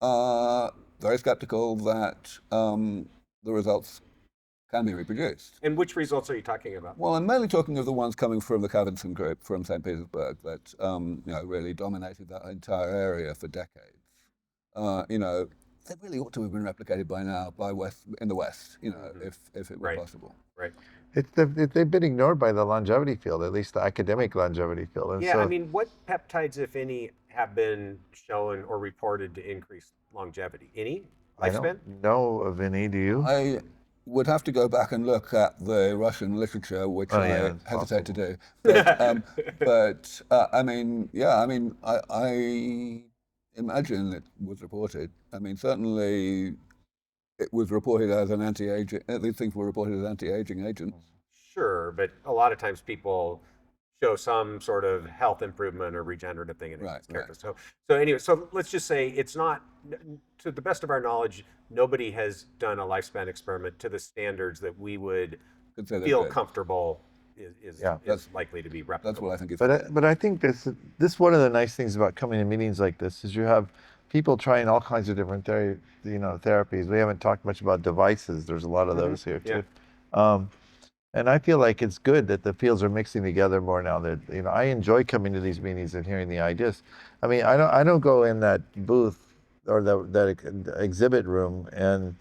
are very skeptical that the results can be reproduced. And which results are you talking about? Well, I'm mainly talking of the ones coming from the Kavinsky group from St. Petersburg that really dominated that entire area for decades. They really ought to have been replicated by now in the West, if it were possible. Right. They've been ignored by the longevity field, at least the academic longevity field. And I mean, what peptides, if any, have been shown or reported to increase longevity? Any lifespan? I don't know of any. Do you? I would have to go back and look at the Russian literature, which I hesitate to do. But, I imagine it was reported. I mean, certainly it was reported as an anti-aging, these things were reported as anti-aging agents. Sure, but a lot of times people show some sort of health improvement or regenerative thing in its character. So anyway, so let's just say it's not, to the best of our knowledge, nobody has done a lifespan experiment to the standards that we would feel comfortable is likely to be replicable. That's what I think. But I think this one of the nice things about coming to meetings like this is you have people trying all kinds of different therapies. We haven't talked much about devices. There's a lot of those here too. And I feel like it's good that the fields are mixing together more now. That I enjoy coming to these meetings and hearing the ideas. I mean, I don't go in that booth or that exhibit room and,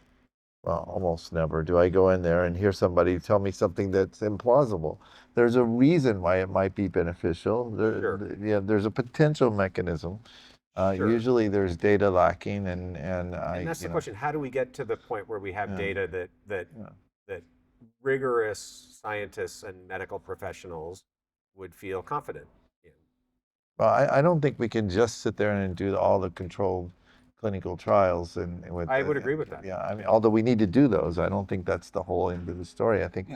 well, almost never do I go in there and hear somebody tell me something that's implausible. There's a reason why it might be beneficial. There's a potential mechanism. Usually there's data lacking, and that's the question. How do we get to the point where we have data that rigorous scientists and medical professionals would feel confident in? Well, I don't think we can just sit there and do all the controlled clinical trials I would agree with that. Yeah, I mean, although we need to do those, I don't think that's the whole end of the story. I think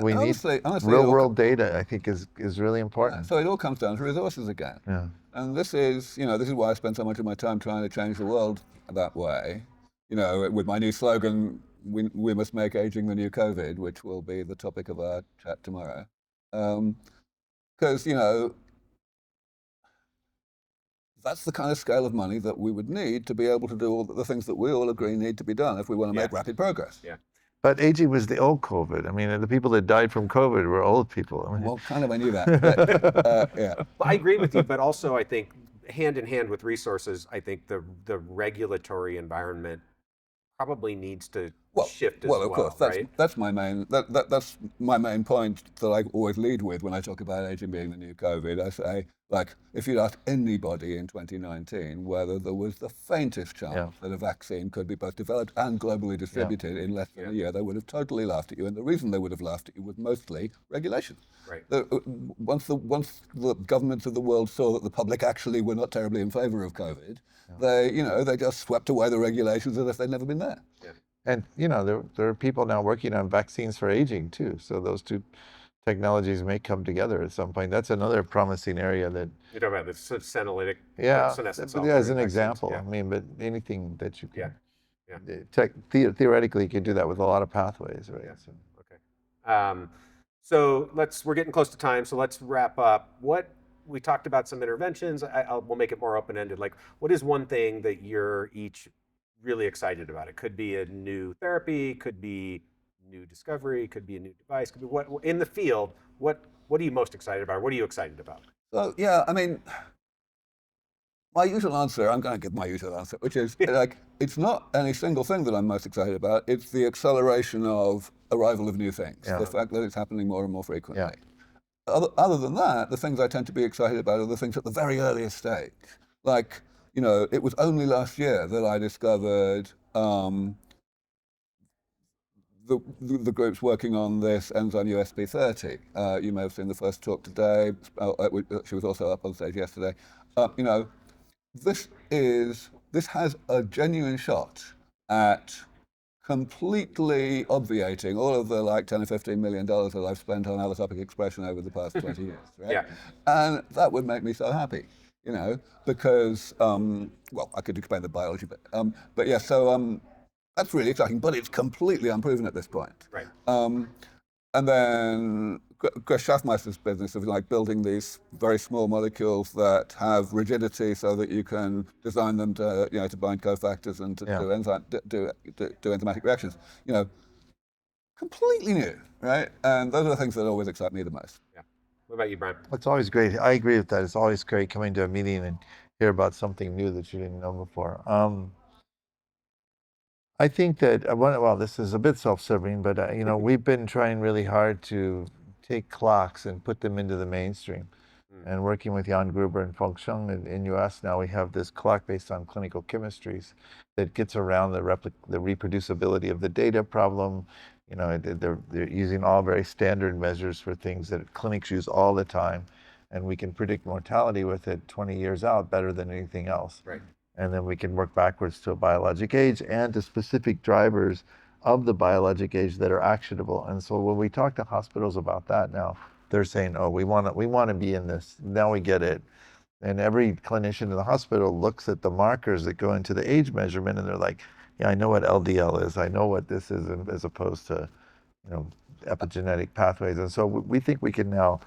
we need real world data. I think is really important. So it all comes down to resources again. Yeah. And this is why I spend so much of my time trying to change the world that way. With my new slogan, we must make aging the new COVID, which will be the topic of our chat tomorrow. Because, that's the kind of scale of money that we would need to be able to do all the things that we all agree need to be done if we want to make rapid progress. Yeah. But aging was the old COVID. I mean, the people that died from COVID were old people. Well, kind of, I knew that. But, Well, I agree with you, but also I think hand in hand with resources, I think the regulatory environment probably needs to shift as well. Of course, that's my main that's my main point that I always lead with when I talk about aging being the new COVID. I say, like, if you'd asked anybody in 2019 whether there was the faintest chance that a vaccine could be both developed and globally distributed in less than a year, they would have totally laughed at you. And the reason they would have laughed at you was mostly regulation. Right. Once the governments of the world saw that the public actually were not terribly in favour of COVID, they just swept away the regulations as if they'd never been there. Yeah. And there are people now working on vaccines for aging too. So those two technologies may come together at some point. That's another promising area that you're talking about the senolytic. As an example. Yeah. I mean, but anything that you can. Yeah. Theoretically, you can do that with a lot of pathways, right? Yeah. So. Okay. So we're getting close to time. So let's wrap up. We talked about some interventions. We'll make it more open-ended. Like, what is one thing that you're each really excited about? It could be a new therapy, could be new discovery, could be a new device, could be what in the field. What are you most excited about? What are you excited about? So I mean, my usual answer, I'm going to give my usual answer, which is like, it's not any single thing that I'm most excited about. It's the acceleration of arrival of new things. The fact that it's happening more and more frequently. Other than that, the things I tend to be excited about are the things at the very earliest stage. Like, it was only last year that I discovered the groups working on this enzyme USP30. You may have seen the first talk today. She was also up on stage yesterday. This has a genuine shot at completely obviating all of the like $10 or $15 million that I've spent on allotopic expression over the past 20 years, right? Yeah. And that would make me so happy, because, I could explain the biology, but yeah, so that's really exciting, but it's completely unproven at this point. Right. And then Chris Schaffmeister's business of like building these very small molecules that have rigidity so that you can design them to, to bind cofactors and to do enzymatic reactions, completely new, right? And those are the things that always excite me the most. Yeah. What about you, Brian? It's always great. I agree with that. It's always great coming to a meeting and hear about something new that you didn't know before. I think that, this is a bit self-serving, but we've been trying really hard to take clocks and put them into the mainstream. And working with Jan Gruber and Fengsheng in US now, we have this clock based on clinical chemistries that gets around the reproducibility of the data problem. They're using all very standard measures for things that clinics use all the time, and we can predict mortality with it 20 years out better than anything else. Right. And then we can work backwards to a biologic age and to specific drivers of the biologic age that are actionable. And so when we talk to hospitals about that now, they're saying, oh, we want to be in this. Now we get it. And every clinician in the hospital looks at the markers that go into the age measurement, and they're like, yeah, I know what LDL is. I know what this is, as opposed to, epigenetic pathways. And so we think we can now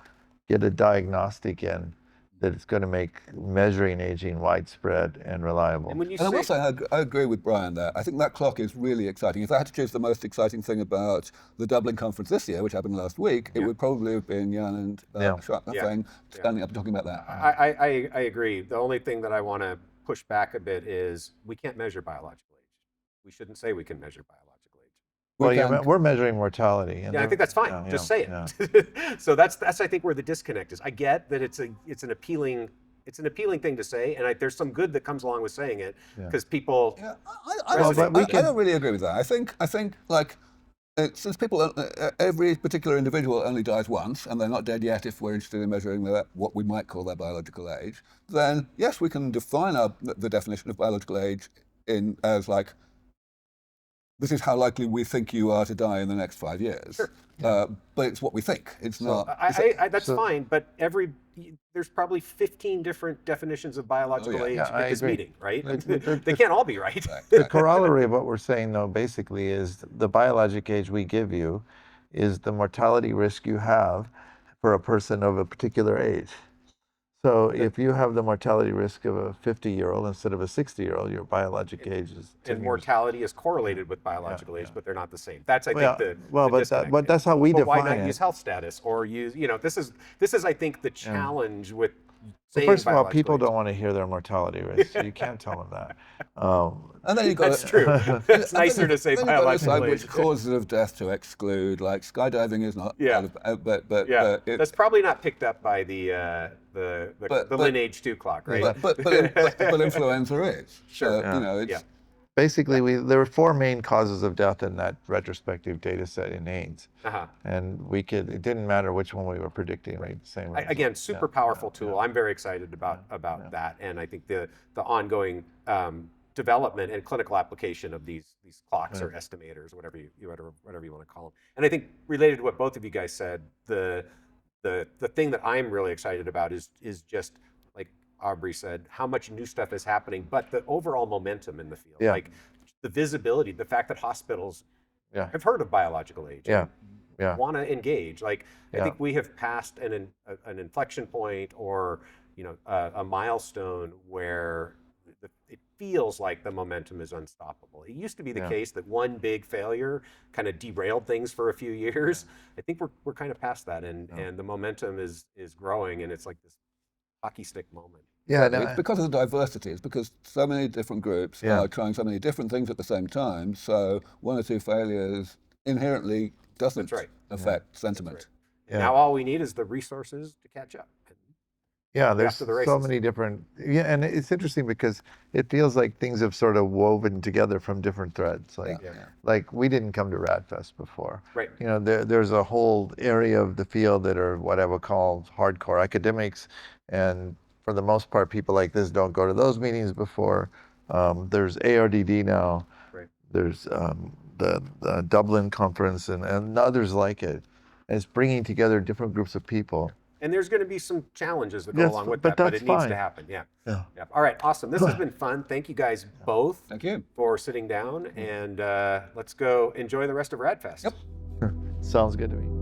get a diagnostic in that it's going to make measuring aging widespread and reliable. And I will say, I agree with Brian there. I think that clock is really exciting. If I had to choose the most exciting thing about the Dublin conference this year, which happened last week, it would probably have been Jan and standing up and talking about that. I agree. The only thing that I want to push back a bit is we can't measure biological age. We shouldn't say we can measure biological age. Well, we're measuring mortality. And I think that's fine. Just say it. So that's I think where the disconnect is. I get that it's an appealing thing to say, and there's some good that comes along with saying it because people. Yeah, I don't really agree with that. I think like since people, every particular individual only dies once, and they're not dead yet if we're interested in measuring what we might call their biological age, then yes, we can define the definition of biological age as like, this is how likely we think you are to die in the next 5 years. Sure. But it's what we think. It's not. That's fine, but there's probably 15 different definitions of biological age at this meeting, right? They can't all be right. The corollary of what we're saying, though, basically is the biologic age we give you is the mortality risk you have for a person of a particular age. So if you have the mortality risk of a 50-year-old instead of a 60-year-old, your biologic age is 10 and years. mortality is correlated with biological age, but they're not the same. That's I think the disconnect. But that's how we define why not it. use health status or use this is I think the challenge with saying First of all, biological people age. don't want to hear their mortality risk. So you can't tell them that. And then you've got That's true. It's nicer to say then you've got to decide biological which age. causes of death to exclude. Like skydiving is not. Yeah. But That's probably not picked up by the lineage 2 clock, right? but influenza is. Sure. You know, it's. Yeah. Basically, there were 4 main causes of death in that retrospective data set in AIDS. And it didn't matter which one we were predicting, right? The same. Again, super powerful tool. I'm very excited about that. And I think the ongoing development and clinical application of these clocks or estimators, whatever you want to call them. And I think related to what both of you guys said, the thing that I'm really excited about is just like Aubrey said, how much new stuff is happening, but the overall momentum in the field, like the visibility, the fact that hospitals have heard of biological age, want to engage. Like I think we have passed an inflection point or a milestone where it feels like the momentum is unstoppable. It used to be the case that one big failure kind of derailed things for a few years. I think we're kind of past that, and the momentum is growing, and it's like this hockey stick moment. Yeah, it's because of the diversity. It's because so many different groups are trying so many different things at the same time. So 1 or 2 failures inherently doesn't affect sentiment. Now all we need is the resources to catch up. Yeah, there's so many different, and it's interesting because it feels like things have sort of woven together from different threads. Like we didn't come to RADFest before. Right. There's a whole area of the field that are what I would call hardcore academics, and for the most part, people like this don't go to those meetings before. There's ARDD now. Right. There's the Dublin conference and others like it. And it's bringing together different groups of people. And there's going to be some challenges that go along with that, but it needs to happen. Yeah. All right, awesome. This has been fun. Thank you guys both. Thank you for sitting down, and let's go enjoy the rest of RADFest. Sounds good to me.